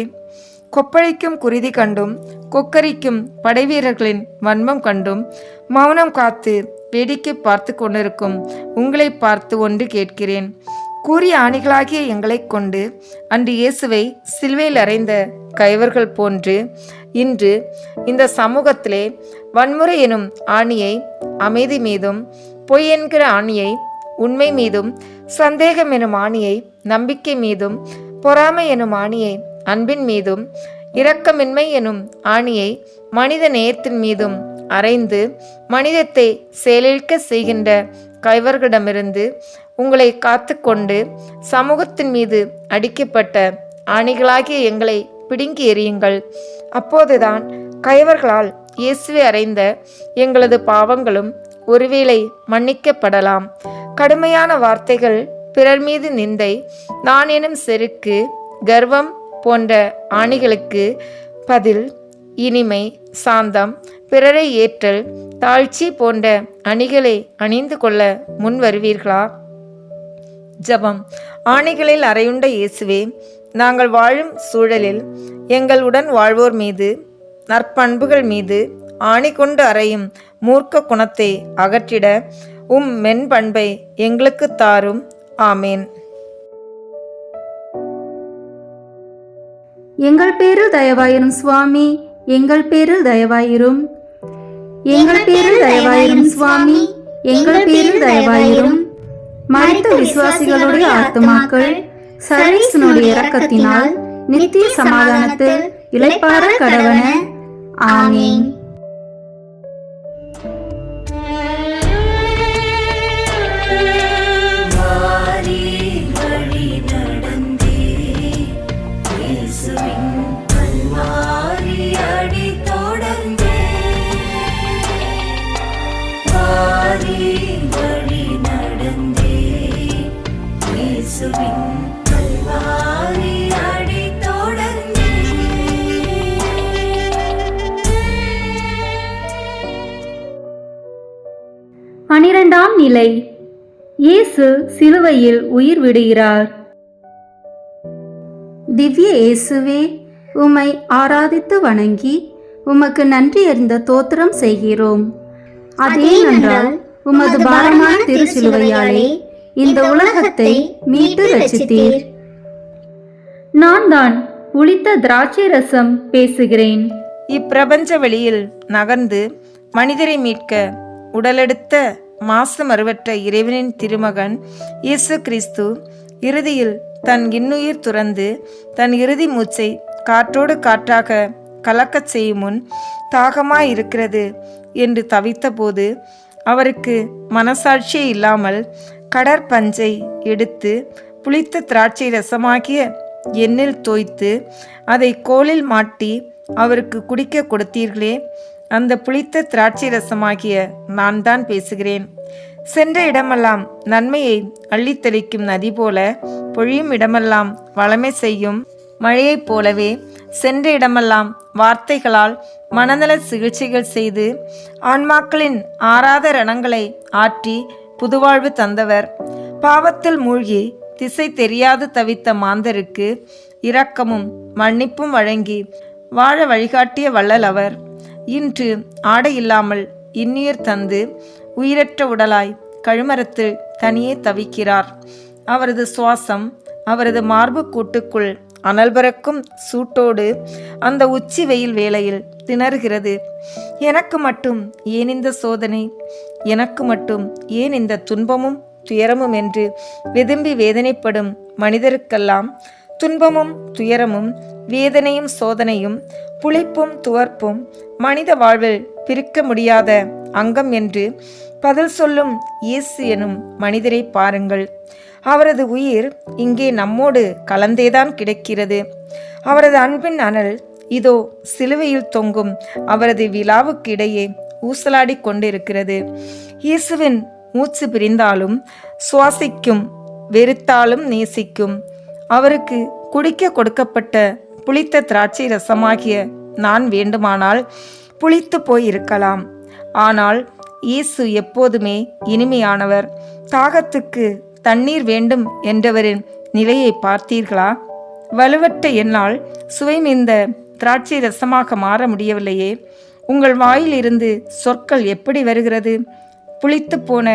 கொப்பளிக்கும் குருதி கண்டும் கொக்கரிக்கும் படைவீரர்களின் வன்மம் கண்டும் மௌனம் காத்து வேடிக்கை பார்த்து கொண்டிருக்கும் உங்களை பார்த்து ஒன்று கேட்கிறேன். கூறிய ஆணிகளாகிய எங்களை கொண்டு அன்று இயேசுவை சிலுவையில் அறைந்த கைவர்கள் போன்று இன்று இந்த சமூகத்திலே வன்முறை எனும் ஆணியை அமைதி மீதும், பொய் என்கிற ஆணியை உண்மை மீதும், சந்தேகம் எனும் ஆணியை நம்பிக்கை மீதும், பொறாமை எனும் ஆணியை அன்பின் மீதும், இரக்கமின்மை எனும் ஆணியை மனித நேயத்தின் மீதும் அறைந்து மனிதத்தை செயலிழக்க செய்கின்ற கைவர்களிடமிருந்து உங்களை காத்து கொண்டு சமூகத்தின் மீது அடிக்கப்பட்ட ஆணிகளாகிய எங்களை பிடுங்கி எறியுங்கள். அப்போதுதான் கைவர்களால் இயேசுவை அறைந்த எங்களது பாவங்களும் ஒருவேளை மன்னிக்கப்படலாம். கடுமையான வார்த்தைகள், பிறர் மீது நிந்தை, நான் எனும் செருக்கு, கர்வம் போன்ற ஆணிகளுக்கு பதில் இனிமை, சாந்தம், பிறரை ஏற்றல், தாழ்ச்சி போன்ற அணிகளை அணிந்து கொள்ள முன் வருவீர்களா? ஜபம். ஆணிகளில் அறையுண்ட இயேசுவே, நாங்கள் வாழும் சூழலில் எங்களுடன் வாழ்வோர் மீது, நற்பண்புகள் மீது ஆணி கொண்டு அறையும் மூர்க்க குணத்தை அகற்றிட மென்பண்பை எங்களுக்கு தாரும். ஆமேன். எங்கள் பேரில் தயவாயிரும் சுவாமி, எங்கள் பேரில் தயவாயிரும். எங்கள் பேரில் தயவாயிரும் சுவாமி, எங்கள் பேரில் தயவாயிரும். மரித்த விசுவாசிகளுடைய ஆத்துமாக்கள் சர்வேசனுடைய இரக்கத்தினால் நித்திய சமாதானத்தில் இளைப்பாற கடவன. ஆமேன். வாரி வழி நடந்தே இயேசுவின் கல்வாரி அடி தொடர்ந்தே. வாரி வழி நடந்தே இயேசுவின் கல்வாரி 12ஆம் நிலை. இயேசு சிலுவையில் உயிர் விடுகிறார். திவ்ய இயேசுவே, உம்மை ஆராதித்து வணங்கி உமக்கு நன்றி அறிந்த தோத்திரம் செய்கிறோம். அதேனென்றால் உமது பாரமான திருச்சிலுவையாலே இந்த உலகத்தை மீட்டு ரட்சித்தீர். நான் தான் புளித்த திராட்சை ரசம் பேசுகிறேன். இப்பிரபஞ்ச வெளியில் நகர்ந்து மனிதரை மீட்க உடலெடுத்த மாசு மறுவற்ற இறைவனின் திருமகன் இயேசு கிறிஸ்து இறுதியில் தன் இன்னுயிர் துறந்து தன் இறுதி மூச்சை காற்றோடு காற்றாக கலக்கச் செய்யும் முன் தாகமாயிருக்கிறது என்று தவித்தபோது அவருக்கு மனசாட்சியே இல்லாமல் கடற்பஞ்சை எடுத்து புளித்த திராட்சை ரசமாகிய எண்ணெயில் தோய்த்து அதை கோலில் மாட்டி அவருக்கு குடிக்க கொடுத்தீர்களே, அந்த புளித்த திராட்சை ரசமாகிய நான் தான் பேசுகிறேன். சென்ற இடமெல்லாம் நன்மையை அள்ளித்தளிக்கும் நதி போல, பொழியும் இடமெல்லாம் வளமை செய்யும் மழையைப் போலவே சென்ற இடமெல்லாம் வார்த்தைகளால் மனநல சிகிச்சைகள் செய்து ஆன்மாக்களின் ஆறாத ரணங்களை ஆற்றி புதுவாழ்வு தந்தவர். பாவத்தில் மூழ்கி திசை தெரியாது தவித்த மாந்தருக்கு இரக்கமும் மன்னிப்பும் வழங்கி வாழ வழிகாட்டிய வள்ளல் அவர். இன்று ஆடை இல்லாமல் இன்னுயிர் தந்து உயிரற்ற உடலாய் கழுமரத்தில் தனியே தவிக்கிறார். அவரது சுவாசம் அவரது மார்பு கூட்டுக்குள் அனல் பறக்கும் சூட்டோடு அந்த உச்சி வெயில் வேளையில் திணறுகிறது. எனக்கு மட்டும் ஏன் இந்த சோதனை, எனக்கு மட்டும் ஏன் இந்த துன்பமும் துயரமும் என்று வெதும்பி வேதனைப்படும் மனிதருக்கெல்லாம் துன்பமும் துயரமும் வேதனையும் சோதனையும் புளிப்பும் துவர்ப்பும் மனித வாழ்வில் பிரிக்க முடியாத அங்கம் என்று பதில் சொல்லும் இயேசு எனும் மனிதரை பாருங்கள். அவரது உயிர் இங்கே நம்மோடு கலந்தேதான் கிடக்கிறது. அவரது அன்பின் அனல் இதோ சிலுவையில் தொங்கும் அவரது விழாவுக்கு இடையே ஊசலாடி கொண்டிருக்கிறது. இயேசுவின் மூச்சு பிரிந்தாலும் சுவாசிக்கும், வெறுத்தாலும் நேசிக்கும். அவருக்கு குடிக்க கொடுக்கப்பட்ட புளித்த திராட்சை ரசமாகிய நான் வேண்டுமானால் புளித்து போய் இருக்கலாம். ஆனால் இயேசு எப்போதுமே இனிமையானவர். தாகத்துக்கு தண்ணீர் வேண்டும் என்றவரின் நிலையை பார்த்தீர்களா? வலுவற்ற என்னால் சுவை மிந்த திராட்சை ரசமாக மாற முடியவில்லையே. உங்கள் வாயிலிருந்து சொற்கள் எப்படி வருகிறது? புளித்து போன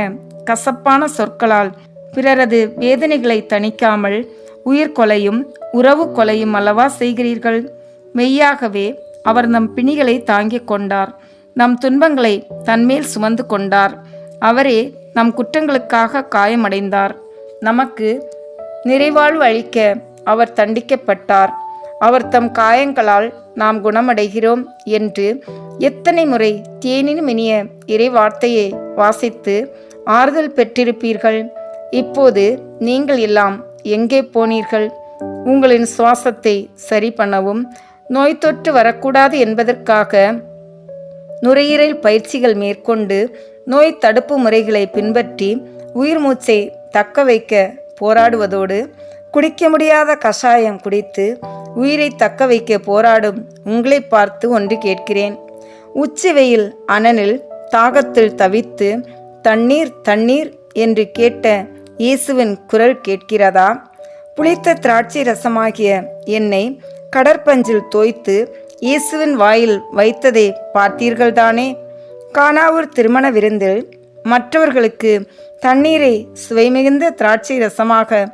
கசப்பான சொற்களால் பிறரது வேதனைகளை தணிக்காமல் உயிர் கொலையும் உறவு கொலையும் அல்லவா செய்கிறீர்கள்? மெய்யாகவே அவர் நம் பிணிகளை தாங்கிக் கொண்டார், நம் துன்பங்களை தன்மேல் சுமந்து கொண்டார். அவரே நம் குற்றங்களுக்காக காயமடைந்தார். நமக்கு நிறைவாழ்வு அளிக்க அவர் தண்டிக்கப்பட்டார். அவர் தம் காயங்களால் நாம் குணமடைகிறோம் என்று எத்தனை முறை தேனினும் இனிய இறை வார்த்தையை வாசித்து ஆறுதல் பெற்றிருப்பீர்கள். இப்போது நீங்கள் எல்லாம் எங்கே போனீர்கள்? உங்களின் சுவாசத்தை சரி பண்ணவும் நோய் தொற்று வரக்கூடாது என்பதற்காக நுரையீரல் பயிற்சிகள் மேற்கொண்டு நோய் தடுப்பு முறைகளை பின்பற்றி உயிர் மூச்சை தக்க வைக்க போராடுவதோடு குடிக்க முடியாத கஷாயம் குடித்து உயிரை தக்க வைக்க போராடும் உங்களை பார்த்து ஒன்று கேட்கிறேன். உச்சி வெயில் அனலில் தாகத்தில் தவித்து தண்ணீர் தண்ணீர் என்று கேட்ட இயேசுவின் குரல் கேட்கிறதா? புளித்த திராட்சை ரசமாகிய என்னை கடற்பஞ்சில் தோய்த்து இயேசுவின் வாயில் வைத்ததை பார்த்தீர்கள்தானே? கானாவூர் திருமண விருந்தில் மற்றவர்களுக்கு தண்ணீரை சுவைமிகுந்த திராட்சை ரசமாக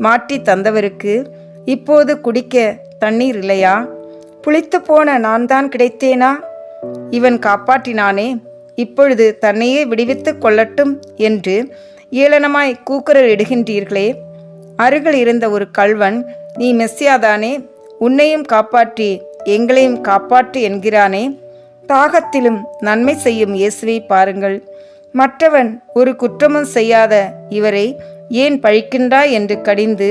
மாற்றி தந்தவருக்கு இப்போது குடிக்க தண்ணீர் இல்லையா? புளித்து போன நான் தான் கிடைத்தேனா? இவன் காப்பாற்றினானே, இப்பொழுது தன்னையே விடுவித்து கொள்ளட்டும் என்று ஏளனமாய் கூக்குரல் இடுகின்றீர்களே. அருகில் இருந்த ஒரு கள்வன், நீ மெஸ்ஸியாதானே, உன்னையும் காப்பாற்றி எங்களையும் காப்பாற்று என்கிறானே. தாகத்திலும் நன்மை செய்யும் இயேசுவை பாருங்கள். மற்றவன் ஒரு குற்றமும் செய்யாத இவரை ஏன் பழிக்கின்றாய் என்று கடிந்து,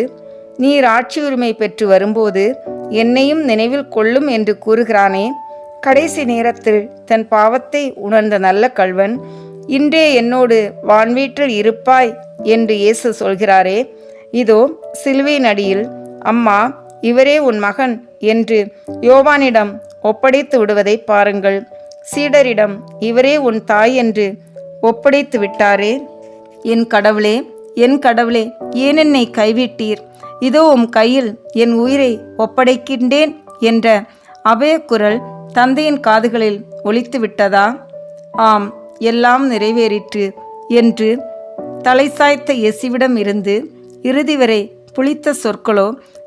நீர் ஆட்சி உரிமை பெற்று வரும்போது என்னையும் நினைவில் கொள்ளும் என்று கூறுகிறானே. கடைசி நேரத்தில் தன் பாவத்தை உணர்ந்த நல்ல கள்வன், இன்றே என்னோடு வான்வீற்றில் இருப்பாய் என்று இயேசு சொல்கிறாரே. இதோ சிலுவையின் அடியில், அம்மா இவரே உன் மகன் என்று யோவானிடம் ஒப்படைத்து விடுவதை பாருங்கள். சீடரிடம், இவரே உன் தாய் என்று ஒப்படைத்து விட்டாரே. என் கடவுளே, என் கடவுளே, ஏன் என்னை கைவிட்டீர்? இதோ உம் கையில் என் உயிரை ஒப்படைக்கின்றேன் என்ற அபயக்குரல் தந்தையின் காதுகளில் ஒலித்து விட்டதா? ஆம், எல்லாம் நிறைவேறிற்று என்று தலை சாய்த்த இயேசுவிடம் இருந்து இறுதி வரை புளித்த சொற்களோ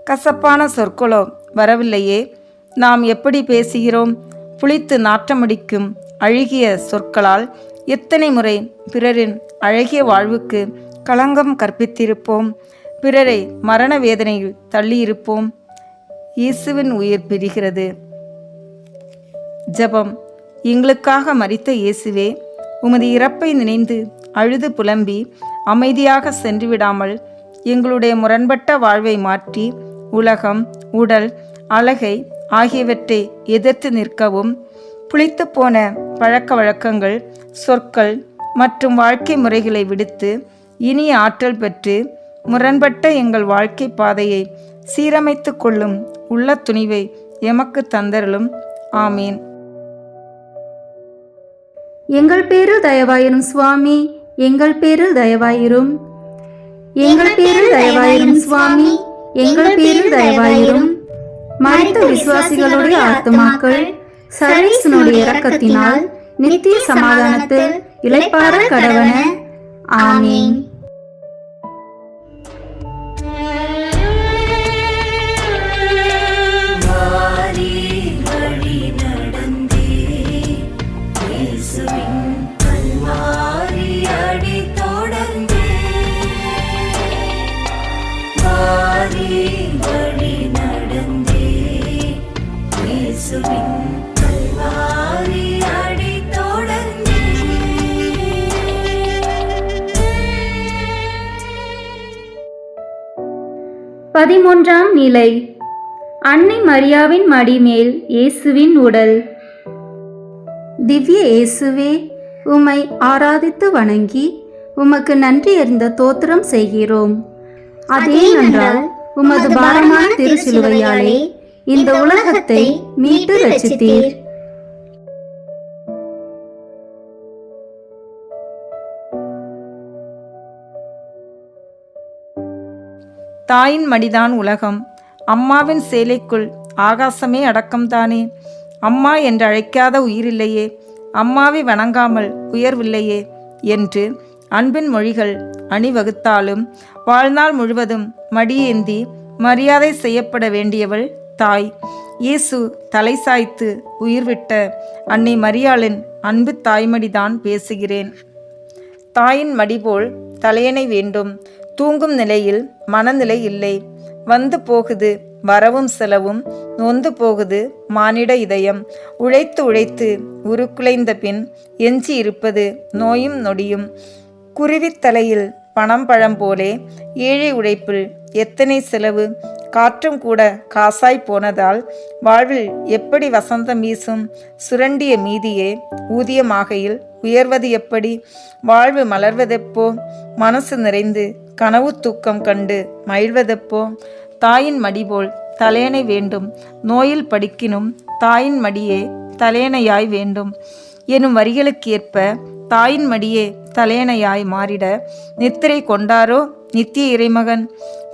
கசப்பான சொற்களோ வரவில்லையே. நாம் எப்படி பேசுகிறோம்? புளித்து நாற்றமடிக்கும் அழுகிய சொற்களால் எத்தனை முறை பிறரின் அழகிய வாழ்வுக்கு களங்கம் கற்பித்திருப்போம், பிறரை மரண வேதனையில் தள்ளியிருப்போம். இயேசுவின் உயிர் பிரிகிறது. ஜெபம். எங்களுக்காக மரித்த இயேசுவே, உமது இறப்பை நினைந்து அழுது புலம்பி அமைதியாக சென்று விடாமல் எங்களுடைய முரண்பட்ட வாழ்வை மாற்றி உலகம், உடல், அழகை ஆகியவற்றை எதிர்த்து நிற்கவும், புளித்து போன பழக்க வழக்கங்கள், சொற்கள் மற்றும் வாழ்க்கை முறைகளை விடுத்து இனிய ஆற்றல் பெற்று முரண்பட்ட எங்கள் வாழ்க்கை பாதையை சீரமைத்து கொள்ளும் உள்ள துணிவை எமக்கு தந்தருளும். ஆமீன். எங்கள் பேரில் தயவாயிரும் சுவாமி, எங்கள் பேரில் தயவாயிரும். எங்கள் பேரில் தயவாயிரும் சுவாமி, எங்கள் பேரில் தயவாயிரும். மரித்த விசுவாசிகளுடைய ஆத்துமாக்கள் சர்வேசனுடைய இரக்கத்தினால் நித்திய சமாதானத்தில் இளைப்பாற கடவன. ஆமீன். வாரி வழி நடந்தே இயேசுவின் கல்வாரி அடி தொடர்ந்தே. வாரி வழி நடந்தே இயேசுவின் கல்வாரி அடி தொடர்ந்தே. 13ஆம் நிலை. அன்னை மரியாவின் மடிமேல் இயேசுவின் உடல். திவ்ய இயேசுவே, உம்மை ஆராதித்து வணங்கி உமக்கு நன்றி அறிந்த தோத்திரம் செய்கிறோம். அதேனென்றால் உமது பாரமான திருச்சிலுவையாலே இந்த உலகத்தை மீட்டு ரட்சித்தீர். தாயின் மடிதான் உலகம், அம்மாவின் சேலைக்குள் ஆகாசமே அடக்கம்தானே. அம்மா என்று அழைக்காத உயிரில்லையே, அம்மாவை வணங்காமல் உயர்வில்லையே என்று அன்பின் மொழிகள் அணிவகுத்தாலும் வாழ்நாள் முழுவதும் மடியேந்தி மரியாதை செய்யப்பட வேண்டியவள் தாய். இயேசு தலை சாய்த்து உயிர்விட்ட அன்னை மரியாளின் அன்பு தாய்மடிதான் பேசுகிறேன். தாயின் மடிபோல் தலையணை வேண்டும். தூங்கும் நிலையில் மனநிலை இல்லை. வந்து போகுது வரவும் செலவும், நொந்து போகுது மானிட இதயம். உழைத்து உழைத்து உருக்குலைந்த பின் எஞ்சி இருப்பது நோயும் நொடியும். குருவித்தலையில் பணம் பழம் போலே ஏழை உழைப்பில் எத்தனை செலவு. காற்றும் கூட காசாய் போனதால் வாழ்வில் எப்படி வசந்தம் வீசும். சுரண்டிய மீதியே ஊதியமாகையில் உயர்வது எப்படி? வாழ்வு மலர்வதெப்போ? மனசு நிறைந்து கனவு தூக்கம் கண்டு மகிழ்வதெப்போ? தாயின் மடிபோல் தலையணை வேண்டும். நோயில் படிக்கினும் தாயின் மடியே தலையணையாய் வேண்டும் எனும் வரிகளுக்கு ஏற்ப தாயின் மடியே தலையணையாய் மாறிட நித்திரை கொண்டாரோ நித்திய இறைமகன்.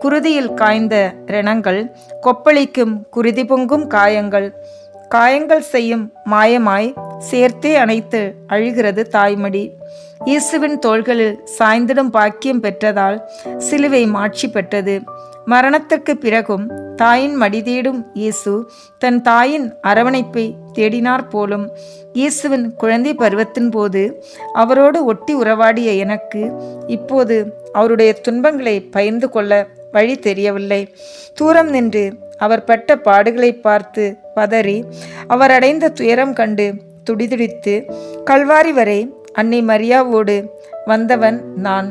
குருதியில் காய்ந்த ரணங்கள், கொப்பளிக்கும் குருதி பொங்கும் காயங்கள், காயங்கள் செய்யும் மாயமாய் சேர்த்தே அணைத்து அழுகிறது தாய்மடி. இயேசுவின் தோள்களில் சாய்ந்திடும் பாக்கியம் பெற்றதால் சிலுவை மாட்சி பெற்றது. மரணத்திற்கு பிறகும் தாயின் மடி தேடும் இயேசு தன் தாயின் அரவணைப்பை தேடினார் போலும். இயேசுவின் குழந்தை பருவத்தின் போது அவரோடு ஒட்டி உறவாடிய எனக்கு இப்போது அவருடைய துன்பங்களை பகிர்ந்து கொள்ள வழி தெரியவில்லை. தூரம் நின்று அவர் பட்ட பாடுகளை பார்த்து பதறி, அவர் அடைந்த துயரம் கண்டு துடிதுடித்து கல்வாரி வரை அன்னை மரியாவோடு வந்தவன் நான்.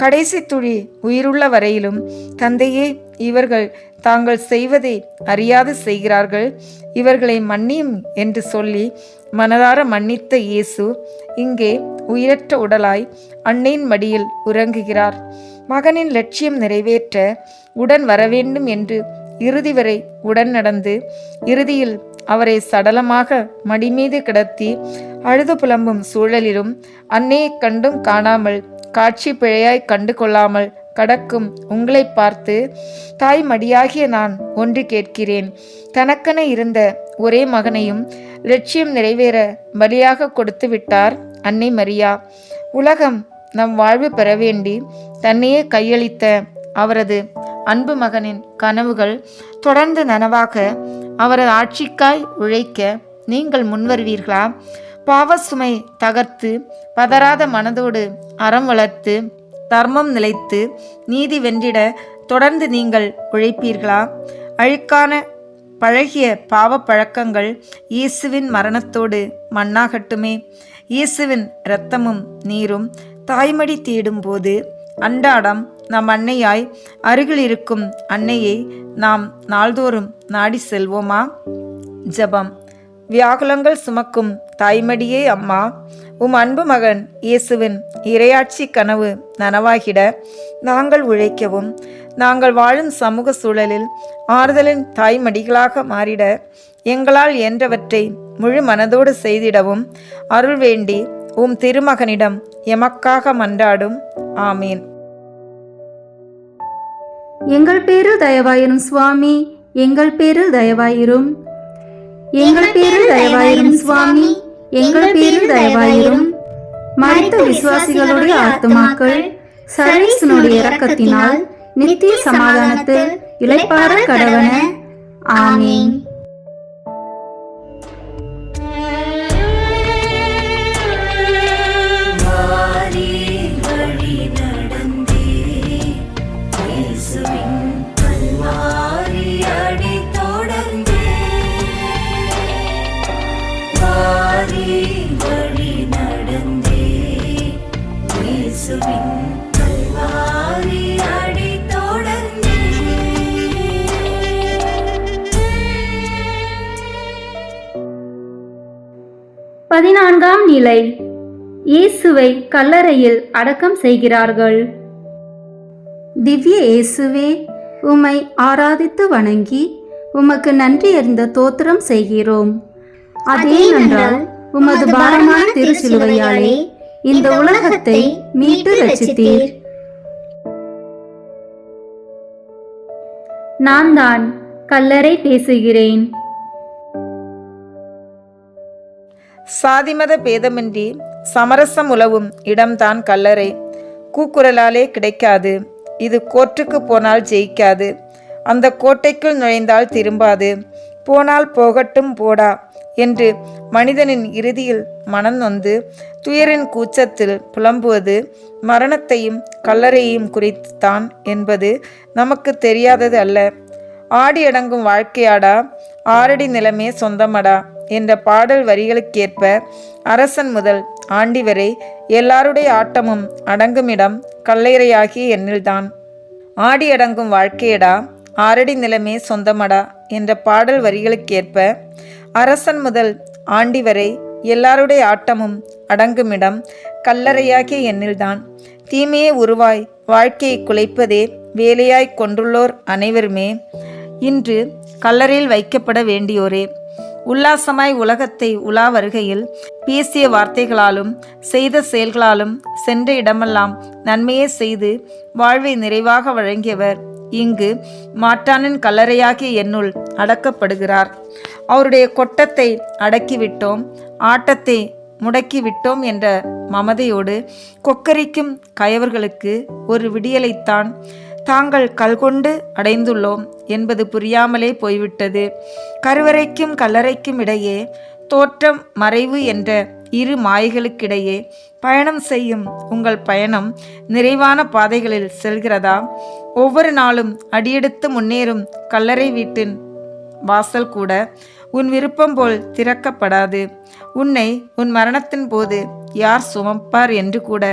கடைசி துளி உயிருள்ள வரையிலும் தந்தையே, இவர்கள் தாங்கள் செய்வதை அறியாது செய்கிறார்கள், இவர்களை மன்னியும் என்று சொல்லி மனதார மன்னித்த இயேசு இங்கே உயிரற்ற உடலாய் அன்னையின் மடியில் உறங்குகிறார். மகனின் லட்சியம் நிறைவேற்ற உடன் வரவேண்டும் என்று இறுதி வரை உடன் நடந்து இறுதியில் அவரை சடலமாக மடிமீது கிடத்தி அழுது புலம்பும் சூழலிலும் அன்னையை கண்டும் காணாமல் காட்சி பிழையாய் கண்டு கொள்ளாமல் கடக்கும் உங்களை பார்த்து தாய் மடியாகிய நான் ஒன்று கேட்கிறேன். தனக்கென இருந்த ஒரே மகனையும் லட்சியம் நிறைவேற பலியாக கொடுத்து விட்டார் அன்னை மரியா. உலகம் நம் வாழ்வு பெற வேண்டி தன்னையே கையளித்த அவரது அன்பு மகனின் கனவுகள் தொடர்ந்து நனவாக அவரது ஆட்சிக்காய் உழைக்க நீங்கள் முன்வருவீர்களா? பாவ சுமை தகர்த்து பதறாத மனதோடு அறம் வளர்த்து தர்மம் நிலைத்து நீதி வென்றிட தொடர்ந்து நீங்கள் உழைப்பீர்களா? அழுக்கான பழகிய பாவ பழக்கங்கள் இயேசுவின் மரணத்தோடு மண்ணாகட்டுமே. இயேசுவின் இரத்தமும் நீரும் தாய்மடி தேடும் போது அன்றாடம் நம் அன்னையாய் அருகில் இருக்கும் அன்னையை நாம் நாள்தோறும் நாடி செல்வோமா? ஜெபம். வியாகுலங்கள் சுமக்கும் தாய்மடியே அம்மா, உம் அன்பு மகன் இயேசுவின் இறையாட்சி கனவு நனவாகிட நாங்கள் உழைக்கவும், நாங்கள் வாழும் சமூக சூழலில் ஆறுதலின் தாய்மடிகளாக மாறிட எங்களால் இயன்றவற்றை முழு மனதோடு செய்திடவும் அருள் வேண்டி உம் திருமகனிடம் எமக்காக மன்றாடும். ஆமீன். எங்கள் பேரில் தயவாயிரும் சுவாமி, எங்கள் பேரில் தயவாயிரும். எங்கள் பேரில் தயவாயிரும் சுவாமி, எங்கள் பேரில் தயவாயிரும். மரித்த விசுவாசிகளுடைய ஆத்துமாக்கள் சர்வேசனுடைய இரக்கத்தினால் நித்திய சமாதானத்தில் இளைப்பாற கடவன. ஆமீன். பதினான்காம் நிலை. இயேசுவை கல்லறையில் அடக்கம் செய்கிறார்கள். திவ்ய இயேசுவே, உம்மை ஆராதித்து வணங்கி உமக்கு நன்றி அறிந்த தோத்திரம் செய்கிறோம். அதேனென்றால் உமது பாரமான திருச்சிலுவையாலே இந்த உலகத்தை மீட்டு ரட்சித்தீர். நான் தான் கல்லறை பேசுகிறேன். சாதிமத பேதமின்றி சமரசம் உலவும் இடம்தான் கல்லறை. கூக்குரலாலே கிடைக்காது. இது கோர்ட்டுக்கு போனால் ஜெயிக்காது. அந்த கோட்டைக்குள் நுழைந்தால் திரும்பாது. போனால் போகட்டும் போடா என்று மனிதனின் இறுதியில் மனம் நொந்து துயரின் கூச்சத்தில் புலம்புவது மரணத்தையும் கல்லறையையும் குறித்துத்தான் என்பது நமக்கு தெரியாதது அல்ல. ஆடியடங்கும் வாழ்க்கையாடா, ஆறடி நிலமே சொந்தமடா என்ற பாடல் வரிகளுக்கேற்ப அரசன் முதல் ஆண்டி வரை எல்லாருடைய ஆட்டமும் அடங்குமிடம் கல்லறையாகிய எண்ணில்தான். ஆடியடங்கும் வாழ்க்கையடா, ஆறடி நிலமே சொந்தமடா என்ற பாடல் வரிகளுக்கேற்ப அரசன் முதல் ஆண்டி வரை எல்லாருடைய ஆட்டமும் அடங்குமிடம் கல்லறையாகிய எண்ணில்தான். தீமையே உருவாய் வாழ்க்கையை குலைப்பதே வேலையாய் கொண்டுள்ளோர் அனைவருமே இன்று கல்லறையில் வைக்கப்பட வேண்டியோரே. உல்லாசமாய் உலகத்தை உலா வருகையில் பேசிய வார்த்தைகளாலும் செய்த செயல்களாலும் சென்ற இடமெல்லாம் நன்மையே செய்து வாழ்வை நிறைவாக வழங்கியவர் இங்கு மாற்றானின் கல்லறையாகிய என்னுள் அடக்கப்படுகிறார். அவருடைய கொட்டத்தை அடக்கிவிட்டோம், ஆட்டத்தை முடக்கிவிட்டோம் என்ற மமதையோடு கொக்கரிக்கும் கயவர்களுக்கு ஒரு விடியலைத்தான் தாங்கள் கல்கொண்டு அடைந்துள்ளோம் என்பது புரியாமலே போய்விட்டது. கருவறைக்கும் கல்லறைக்கும் இடையே தோற்றம் மறைவு என்ற இரு மாயைகளுக்கிடையே பயணம் செய்யும் உங்கள் பயணம் நிறைவான பாதைகளில் செல்கிறதா? ஒவ்வொரு நாளும் அடியெடுத்து முன்னேறும் கல்லறை வீட்டின் வாசல் கூட உன் விருப்பம் போல் திறக்கப்படாது. உன்னை உன் மரணத்தின் போது யார் சுமப்பார் என்று கூட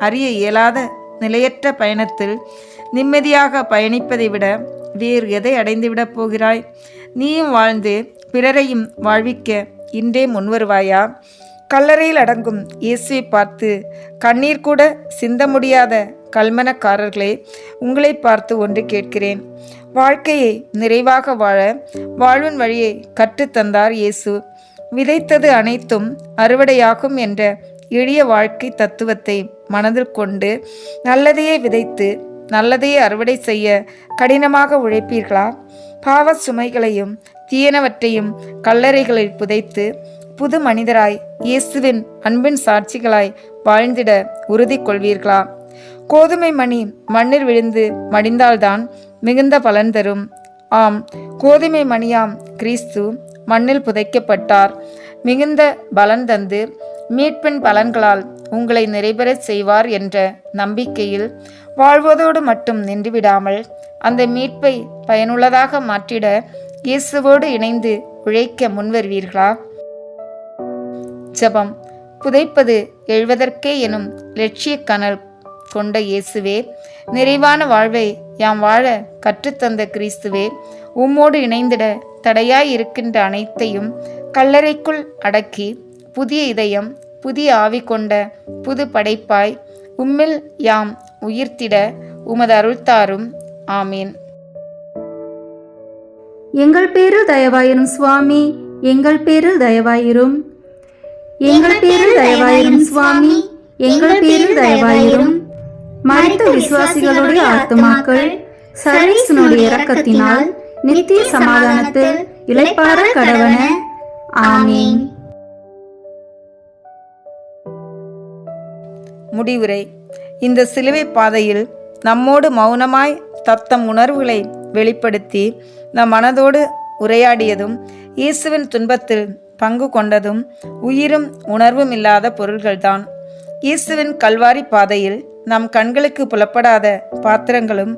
அறிய இயலாத நிலையற்ற பயணத்தில் நிம்மதியாக பயணிப்பதை விட வேறு எதை அடைந்துவிடப் போகிறாய்? நீயும் வாழ்ந்து பிறரையும் வாழ்விக்க இன்றே முன்வருவாயா? கல்லறையில் அடங்கும் இயேசுவை பார்த்து கண்ணீர் கூட சிந்த முடியாத கல்மனக்காரர்களே, உங்களை பார்த்து ஒன்று கேட்கிறேன். வாழ்க்கையை நிறைவாக வாழ வாழ்வின் வழியை கற்றுத்தந்தார் இயேசு. விதைத்தது அனைத்தும் அறுவடையாகும் என்ற எளிய வாழ்க்கை தத்துவத்தை மனதில் கொண்டு நல்லதையே விதைத்து நல்லதையே அறுவடை செய்ய கடினமாக உழைப்பீர்களா? பாவ சுமைகளையும் தீயனவற்றையும் கல்லறைகளில் புதைத்து புது மனிதராய் இயேசுவின் அன்பின் சாட்சிகளாய் வாழ்ந்திட உறுதி கொள்வீர்களா? கோதுமை மணி மண்ணில் விழுந்து மடிந்தால்தான் மிகுந்த பலன் தரும். ஆம், கோதுமை மணியாம் கிறிஸ்து மண்ணில் புதைக்கப்பட்டார். மிகுந்த பலன் தந்து மீட்பின் பலன்களால் உங்களை நிறைவேறச் செய்வார் என்ற நம்பிக்கையில் வாழ்வதோடு மட்டும் நின்றுவிடாமல் அந்த மீட்பை பயனுள்ளதாக மாற்றிட இயேசுவோடு இணைந்து உழைக்க முன்வருவீர்களா? ஜெபம். புதைப்பது எழுவதற்கே எனும் லட்சிய கனல் கொண்ட இயேசுவே, நிறைவான வாழ்வை யாம் வாழ கற்றுத்தந்த கிறிஸ்துவே, உம்மோடு இணைந்திட தடையாய் இருக்கின்ற அனைத்தையும் கல்லறைக்குள் அடக்கி புதிய இதயம் புதிய ஆவி கொண்ட புது படைப்பாய் உம்மில் யாம் உயிர்த்திட உமது அருள்தாரும். ஆமீன். எங்கள் பேரில் தயவாயிரும் சுவாமி, எங்கள் பேரில் தயவாயிரும். எங்கள் பேரில் தயவாயிரும் சுவாமி, எங்கள் பேரில் தயவாயிரும். மரித்த விசுவாசிகளுடைய ஆத்துமாக்கள் சர்வீசனுடைய இரக்கத்தினால் நித்திய சமாதானத்தில் இளைப்பாற கடவன. ஆமீன். முடிவுரை. இந்த சிலுவை பாதையில் நம்மோடு மௌனமாய் தத்தம் உணர்வுகளை வெளிப்படுத்தி நம் மனதோடு உரையாடியதும் இயேசுவின் துன்பத்தில் பங்கு கொண்டதும் உயிரும் உணர்வும் இல்லாத பொருள்கள்தான். இயேசுவின் கல்வாரி பாதையில் நம் கண்களுக்கு புலப்படாத பாத்திரங்களும்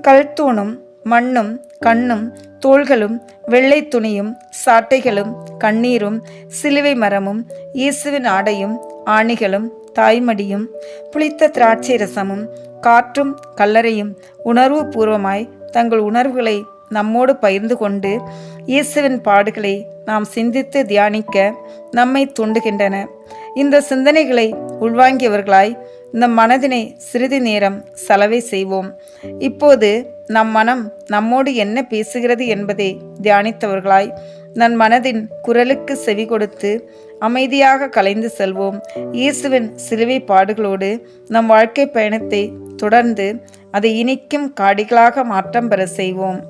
கல்தூணும் மண்ணும் கண்ணும் தோள்களும் வெள்ளை துணியும் சாட்டைகளும் கண்ணீரும் சிலுவை மரமும் இயேசுவின் ஆடையும் ஆணிகளும் தாய்மடியும் புளித்த திராட்சை ரசமும் காற்றும் கல்லறையும் உணர்வு பூர்வமாய் தங்கள் உணர்வுகளை நம்மோடு பகிர்ந்து கொண்டு இயேசுவின் பாடுகளை நாம் சிந்தித்து தியானிக்க நம்மை தூண்டுகின்றன. இந்த சிந்தனைகளை உள்வாங்கியவர்களாய் நம் மனதினை சிறிது நேரம் செலவை செய்வோம். இப்போது நம் மனம் நம்மோடு என்ன பேசுகிறது என்பதை தியானித்தவர்களாய் நம் மனதின் குரலுக்கு செவி கொடுத்து அமைதியாக கலைந்து செல்வோம். இயேசுவின் சிலுவை பாடுகளோடு நம் வாழ்க்கை பயணத்தை தொடர்ந்து அதை இனிக்கும் காடிகளாக மாற்றம் பெற செய்வோம்.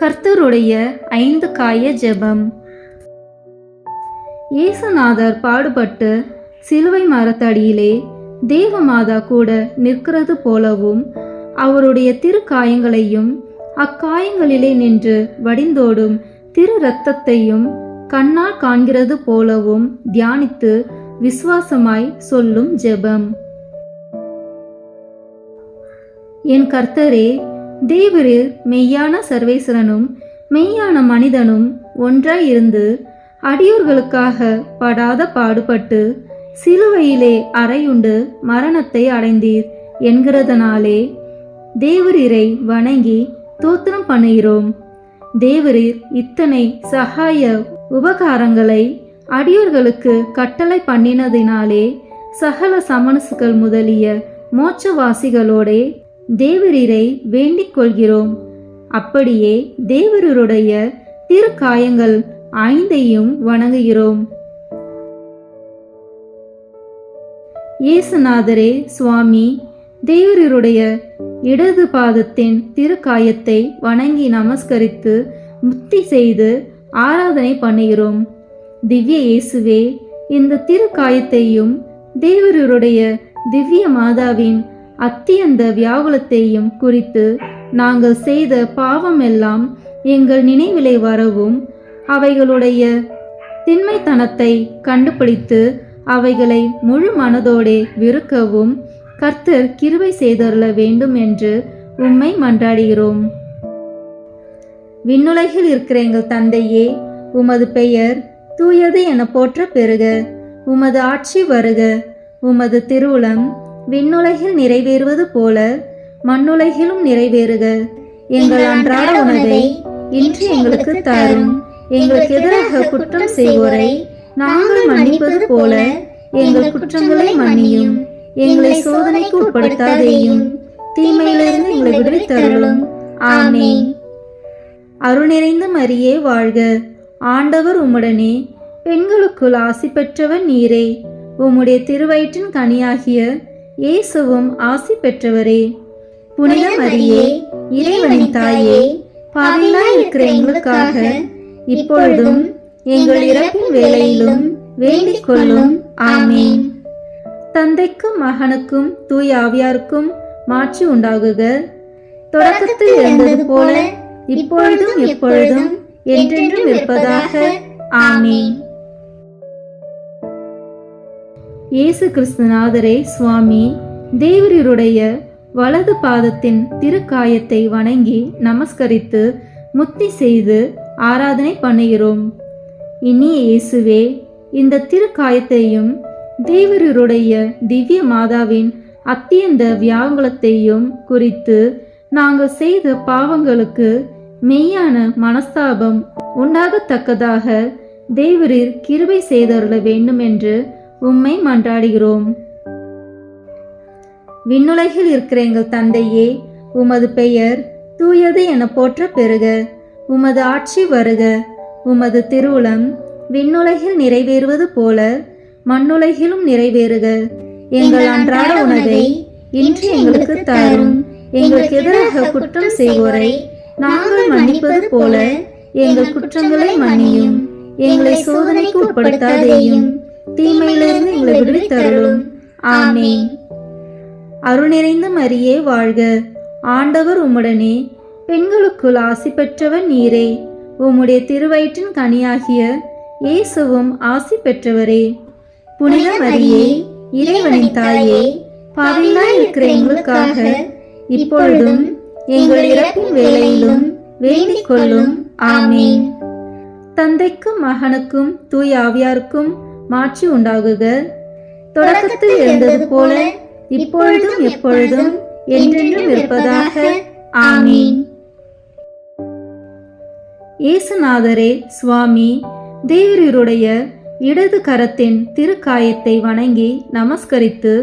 கர்த்தருடைய 5 காய ஜெபம். இயேசுநாதர் பாடுபட்டு சிலுவை மரத்தடியிலே தேவமாதா கூட நிற்கிறது போலவும் அவருடைய திருக்காயங்களையும் அக்காயங்களிலே நின்று வடிந்தோடும் திரு இரத்தத்தையும் கண்ணால் காண்கிறது போலவும் தியானித்து விசுவாசமாய் சொல்லும் ஜெபம். என் கர்த்தரே, தேவரீர் மெய்யான சர்வேஸ்வரனும் மெய்யான மனிதனும் ஒன்றாய் இருந்து அடியோர்களுக்காக படாத பாடுபட்டு சிலுவையிலே அறையுண்டு மரணத்தை அடைந்தீர் என்கிறதனாலே தேவரீரை வணங்கி தோத்திரம் பண்ணுகிறோம். தேவரீர் இத்தனை சகாய உபகாரங்களை அடியோர்களுக்கு கட்டளை பண்ணினதினாலே சகல சமணசுகள் முதலிய மோட்சவாசிகளோடே தேவரீரை வேண்டிக் கொள்கிறோம். அப்படியே தேவரீருடைய திருக்காயங்கள் 5ஐயும் வணங்குகிறோம். இயேசுநாதரே சுவாமி, தேவரீருடைய இடது பாதத்தின் திருக்காயத்தை வணங்கி நமஸ்கரித்து முத்தி செய்து ஆராதனை பண்ணுகிறோம். திவ்ய இயேசுவே, இந்த திருக்காயத்தையும் தேவரீருடைய திவ்ய மாதாவின் அத்தியந்த வியாகுலத்தையும் குறித்து நாங்கள் செய்த பாவம் எல்லாம் எங்கள் நினைவிலே வரவும் அவைகளுடைய திண்மைத்தனத்தை கண்டுபிடித்து அவைகளை முழு மனதோடே வெறுக்கவும் கர்த்தர் கிருபை செய்தருள வேண்டும் என்று உம்மை மன்றாடுகிறோம். விண்ணுலகில் இருக்கிற எங்கள் தந்தையே, உமது பெயர் தூயது என போற்ற பெறுக. உமது ஆட்சி வருக. உமது திருவுளம் விண்ணுலகில் நிறைவேறுவது போல மண்ணுலகிலும் நிறைவேறுக. எங்கள் அன்றாட உணவை இன்று எங்களுக்கு தாரும். எங்களுக்கு எதிராக குற்றம் செய்வோரை நாங்கள் மன்னிப்பது போல எங்கள் குற்றங்களை மன்னியும். எங்களை சோதனைக்கு உட்படுத்தாதேயும், தீமையிலிருந்து எங்களை விடுவித்தருளும். ஆமென். அருள் நிறைந்த மரியே வாழ்க, ஆண்டவர் உம்முடனே, பெண்களுக்குள் ஆசி பெற்றவர் நீரே. உம்முடைய திருவயிற்றின் கனியாகிய இயேசுவும் ஆசி பெற்றவரே. புனித மரியே, இறைவனின் தாயே, பாவிகளாய் இருக்கிற எங்களுக்காக இப்பொழுதும் எங்கள் இறப்பின் வேளையிலும் வேண்டிக் கொள்ளும். ஆமீன். தந்தைக்கும் மகனுக்கும் தூய ஆவியாருக்கும் மாட்சி உண்டாகுக. தொடக்கத்தில் இருந்தது போல இப்பொழுதும் எப்பொழுதும் என்றென்றும் இருப்பதாக. ஆமீன். இயேசு கிறிஸ்துநாதரே சுவாமி, தேவரீருடைய வலது பாதத்தின் திருக்காயத்தை வணங்கி நமஸ்கரித்து முத்தி செய்து ஆராதனை பண்ணுகிறோம். இனிய இயேசுவே, இந்த திருக்காயத்தையும் தேவரீருடைய திவ்ய மாதாவின் அத்தியந்த வியாகுலத்தையும் குறித்து நாங்கள் செய்த பாவங்களுக்கு மெய்யான மனஸ்தாபம் உண்டாகத்தக்கதாக தேவரீர் கிருபை செய்தருள வேண்டும் என்று உம்மை மன்றாடுகிறோம். விண்ணுலகில் இருக்கிற எங்கள் தந்தையே, உமது பெயர் தூயது என போற்ற பெறுக. உமது ஆட்சி வருக. உமது திருவுளம் விண்ணுலகில் நிறைவேறுவது போல மண்ணுலகிலும் நிறைவேறுக. எங்கள் அன்றாட உணவை இன்று எங்களுக்கு தாரும். எங்களுக்கு எதிராக குற்றம் செய்வோரை நாங்கள் மன்னிப்பது போல எங்கள் குற்றங்களை மன்னியும். எங்களை சோதனைக்கு உட்படுத்தாதேயும், தீமையிலிருந்து எங்களை விடுவித்தருளும். ஆமீன். அருள் நிறைந்த மரியே வாழ்க, ஆண்டவர் உம்முடனே, பெண்களுக்குள் ஆசி பெற்றவர் நீரே. உம்முடைய திருவயிற்றின் கனியாகிய இயேசுவும் ஆசி பெற்றவரே. புனித மரியே, இறைவனின் தாயே, பாவிகளாய் இருக்கிற எங்களுக்காக இப்பொழுதும் எங்கள் இறப்பின் வேளையிலும் வேண்டிக் கொள்ளும். ஆமீன். தந்தைக்கும் மகனுக்கும் தூய ஆவியாருக்கும் மாட்சி உண்டாகுக. தொடக்கத்தில் இருந்தது போல இப்பொழுதும் எப்பொழுதும் என்றென்றும் இருப்பதாக. ஆமீன். இயேசுநாதரே சுவாமி, தேவரீருடைய இடது கரத்தின் திருக்காயத்தை வணங்கி நமஸ்கரித்து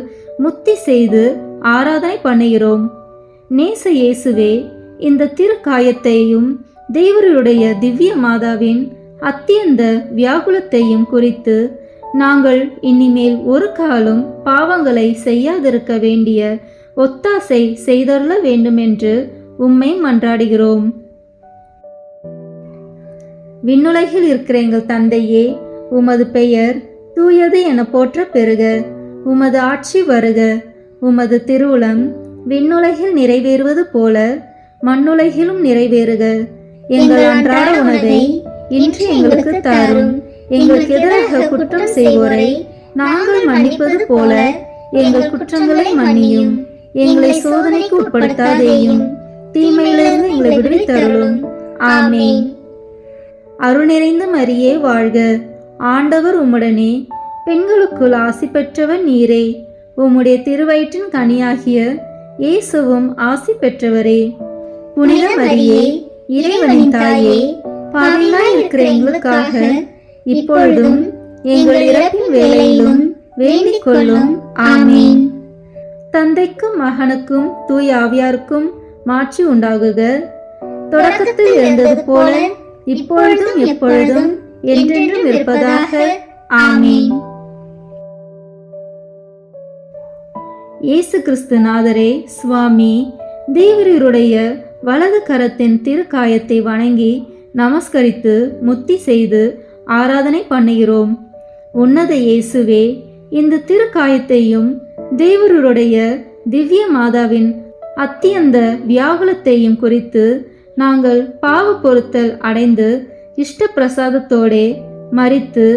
முத்தி செய்து ஆராதனை பண்ணுகிறோம். நேச இயேசுவே, இந்த திருக்காயத்தையும் தேவருடைய திவ்ய மாதாவின் அத்தியந்த வியாகுலத்தையும் குறித்து நாங்கள் இனிமேல் ஒரு காலம் பாவங்களை செய்யாதிருக்க வேண்டிய ஒத்தாசை செய்தருள வேண்டுமென்று உம்மை மன்றாடுகிறோம். விண்ணுலகில் இருக்கிற எங்கள் தந்தையே, உமது பெயர் தூயது என போற்ற பெறுக. உமது ஆட்சி வருக. உமது திருவுளம் விண்ணுலகில் நிறைவேறுவது போல மண்ணுலகிலும் நிறைவேறுக. எங்கள் அன்றாட உணவை இன்று எங்களுக்கு தாரும். எங்களுக்கு எதிராக குற்றம் செய்வோரை நாங்கள் மன்னிப்பது போல எங்கள் குற்றங்களை மன்னியும். எங்களை சோதனைக்கு உட்படுத்தாதேயும், தீமையிலிருந்து எங்களை விடுவித்தருளும். ஆமீன். அருள் நிறைந்த மரியே வாழ்க, ஆண்டவர் உம்முடனே, பெண்களுக்குள் ஆசி பெற்றவர் நீரே. உம்முடைய திருவயிற்றின் கனியாகிய இயேசுவும் ஆசி பெற்றவரே. புனித மரியே, இறைவனின் தாயே, பாவிகளாய் இருக்கிற எங்களுக்காக இப்பொழுதும் எங்கள் இறப்பின் வேளையிலும் வேண்டிக் கொள்ளும். ஆமீன். தந்தைக்கும் மகனுக்கும் தூய ஆவியாருக்கும் மாட்சி உண்டாகுக. தொடக்கத்தில் இருந்தது போல இப்பொழுதும் எப்பொழுதும் என்றென்றும் இருப்பதாக. ஆமீன். இயேசு கிறிஸ்துநாதரே சுவாமி, தேவரீருடைய வலது கரத்தின் திருக்காயத்தை வணங்கி நமஸ்கரித்து முத்தி செய்து ஆராதனை பண்ணுகிறோம். உன்னத இயேசுவே, இந்த திருக்காயத்தையும் தேவருடைய திவ்ய மாதாவின் அத்தியந்த வியாகுலத்தையும் குறித்து நாங்கள் பாவ பொறுத்தல் அடைந்து இஷ்ட பிரசாதத்தோடே மரித்து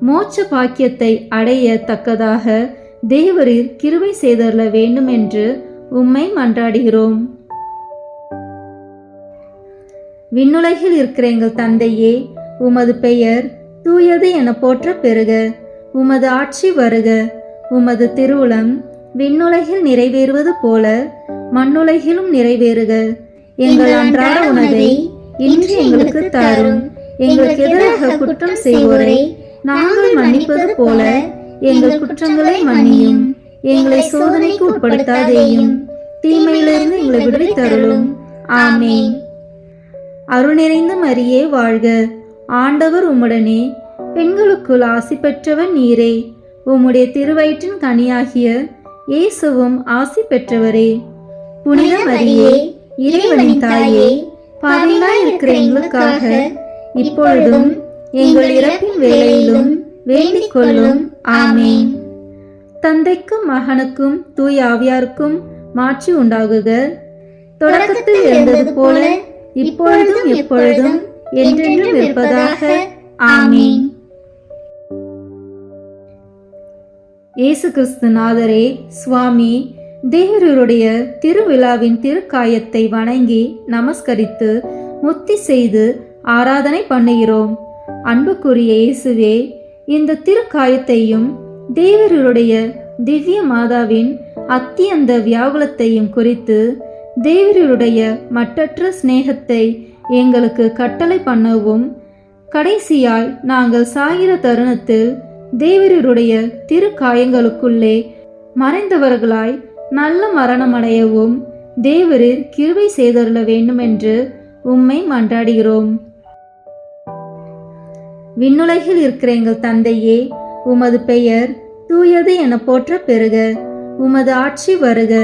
மோட்ச பாக்கியத்தை அடைய தக்கதாக தேவரீர் கிருபை செய்தருள வேண்டும் என்று உம்மை மன்றாடுகிறோம். விண்ணுலகில் இருக்கிற எங்கள் தந்தையே, உமது பெயர் தூயது என போற்ற பெறுக. உமது ஆட்சி வருக. உமது திருவுளம் விண்ணுலகில் நிறைவேறுவது போல மண்ணுலகிலும் நிறைவேறுக. எங்கள் அன்றாட உணவை இன்று எங்களுக்கு தாரும். எங்களுக்கு எதிராக குற்றம் செய்வோரை நாங்கள் மன்னிப்பது போல எங்கள் குற்றங்களை மன்னியும். எங்களை சோதனைக்கு உட்படுத்தாதேயும், தீமையிலிருந்து எங்களை விடுவித்தருளும். ஆமீன். அருள் நிறைந்த மரியே வாழ்க. ஆண்டவர் உம்முடனே, பெண்களுக்குள் ஆசி பெற்றவர் நீரே. உம்முடைய திருவயிற்றின் கனியாகிய இயேசுவும் ஆசி பெற்றவரே. புனித மரியே, இறைவனின் தாயே, பாவிகளாய் இருக்கிற எங்களுக்காக இப்பொழுதும் எங்கள் இறப்பின் வேளையிலும் வேண்டிக் கொள்ளும். ஆமேன். தந்தைக்கும் மகனுக்கும் தூய ஆவியாருக்கும் மாட்சி உண்டாகுக. தொடக்கத்தில் இருந்தது போல இப்பொழுதும் எப்பொழுதும் என்றென்றும் இருப்பதாக. ஆமேன். இயேசு கிறிஸ்து நாதரே, சுவாமி, தேவருடைய திருவிழாவின் திருக்காயத்தை வணங்கி நமஸ்கரித்து முத்தி செய்து ஆராதனை பண்ணுகிறோம். அன்புக்குரிய இயேசுவே, இந்த திருக்காயத்தையும் தேவருடைய திவ்ய மாதாவின் அத்தியந்த வியாகுலத்தையும் குறித்து தேவருடைய மட்டற்ற சிநேகத்தை எங்களுக்கு கட்டளை பண்ணவும், கடைசியாய் நாங்கள் சாகிற தருணத்தில் தேவருடைய திருக்காயங்களுக்குள்ளே மறைந்தவர்களாய் நல்ல மரணமடையவும் தேவரீர் கிருபை செய்தருள வேண்டுமென்று உம்மை மன்றாடுகிறோம். விண்ணுலகில் இருக்கிற எங்கள் தந்தையே, உமது பெயர் தூயது என போற்ற பெறுக. உமது ஆட்சி வருக.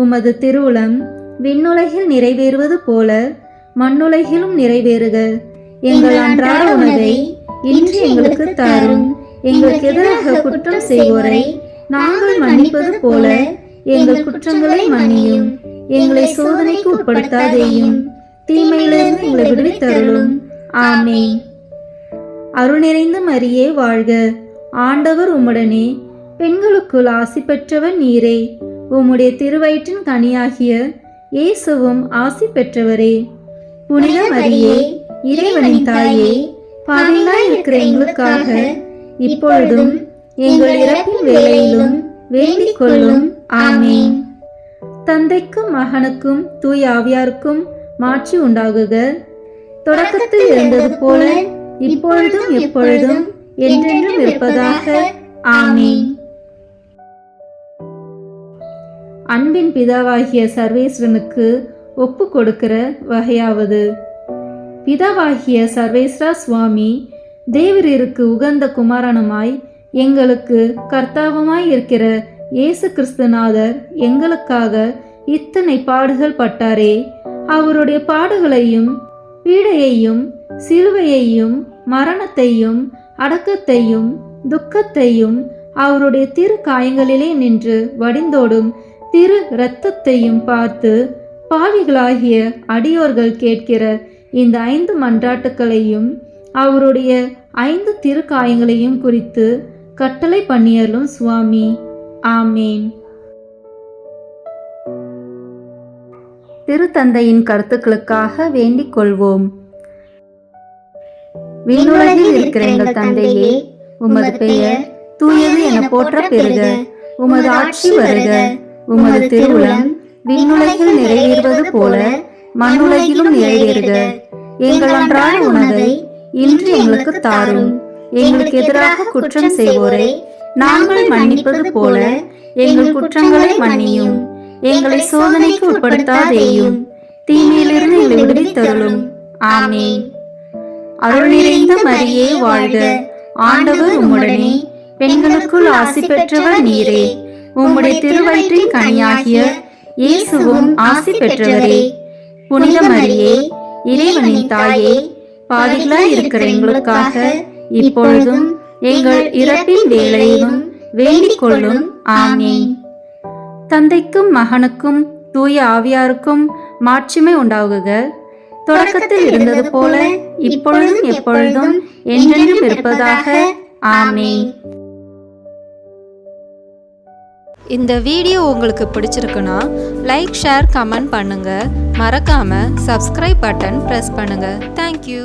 உமது திருவுளம் விண்ணுலகில் நிறைவேறுவது போல மண்ணுலகிலும் நிறைவேறுக. எங்கள் அன்றாட உணவை இன்று எங்களுக்கு தாரும். எங்களுக்கு எதிராக குற்றம் செய்வோரை நாங்கள் மன்னிப்பது போல எங்கள் குற்றங்களை மன்னியும். எங்களை சோதனைக்கு உட்படுத்தாதேயும், தீமையிலிருந்து எங்களை விடுவித்தருளும். ஆமேன். அருள் நிறைந்த மரியே வாழ்க. ஆண்டவர் உம்முடனே, பெண்களுக்குள் ஆசி பெற்றவர் நீரே. உம்முடைய திருவயிற்றின் கனியாகிய இயேசுவும் ஆசி பெற்றவரே. புனித மரியே, இறைவனின் தாயே, பாவிகளாய் இருக்கிற எங்களுக்காக இப்பொழுதும் எங்கள் இறப்பின் வேளையிலும் வேண்டிக் கொள்ளும். ஆமேன். தந்தைக்கும் மகனுக்கும் தூய ஆவியாருக்கும் மாட்சி உண்டாகுக. தொடக்கத்தில் இருந்தது போல இப்பொழுதும் எப்பொழுதும் என்றென்றும் இருப்பதாக. ஆமேன். அன்பின் பிதாவாகிய சர்வேஸ்வரனுக்கு ஒப்பு கொடுக்கிற வகையாவது: பிதாவாகிய சர்வேஸ்வரா சுவாமி, தேவரீருக்கு உகந்த குமாரனுமாய் எங்களுக்கு கர்த்தாவுமாய் இருக்கிற இயேசு கிறிஸ்துநாதர் எங்களுக்காக இத்தனை பாடுகள் பட்டாரே. அவருடைய பாடுகளையும் பீடையையும் சிலுவையையும் மரணத்தையும் அடக்கத்தையும் துக்கத்தையும் அவருடைய திரு காயங்களிலே நின்று வடிந்தோடும் திரு இரத்தத்தையும் பார்த்து பாவிகளாகிய அடியோர்கள் கேட்கிற இந்த 5 மன்றாட்டுக்களையும் அவருடைய 5 திருக்காயங்களையும் குறித்து கட்டளை பண்ணியலும் சுவாமி. ஆமேன். திருத்தந்தையின் கருத்துக்களுக்காக வேண்டிக் கொள்வோம். விண்ணுலகில் இருக்கிற எங்கள் தந்தையே, உமது பெயர் தூயது என போற்ற பெறுக. உமது ஆட்சி வருக. உமது திருவுளம் விண்ணுலகில் நிறைவேறுவது போல மண்ணுலகிலும் நிறைவேறுக. எங்கள் அன்றாட உணவை இன்று எங்களுக்கு தாரும். எங்களுக்கு எதிராக குற்றம் செய்வோரை நாங்கள் மன்னிப்பது போல எங்கள் குற்றங்களை மன்னியும். எங்களை சோதனைக்கு உட்படுத்தாதேயும், தீமையிலிருந்து எங்களை விடுவித்தருளும். ஆமேன். அருள் நிறைந்த மரியே வாழ்க. ஆண்டவர் உம்முடனே, பெண்களுக்குள் ஆசி பெற்றவர் நீரே. உம்முடைய திருவயிற்றின் கனியாகிய இயேசுவும் ஆசி பெற்றவரே. புனித மரியே, இறைவனின் தாயே, பாவிகளாய் இருக்கிற எங்களுக்காக இப்பொழுதும் எங்கள் இறப்பின் வேளையிலும் வேண்டிக் கொள்ளும். ஆமேன். தந்தைக்கும் மகனுக்கும் தூய ஆவியாருக்கும் மாட்சிமை உண்டாகுக. தொடக்கத்தில் இருந்தது போல இப்பொழுதும் எப்பொழுதும் என்றென்றும் இருப்பதாக. ஆமேன். இந்த வீடியோ உங்களுக்கு பிடிச்சிருக்குன்னா லைக், ஷேர், கமெண்ட் பண்ணுங்க. மறக்காம சப்ஸ்கிரைப் பட்டன் பிரஸ் பண்ணுங்க. தேங்க்யூ.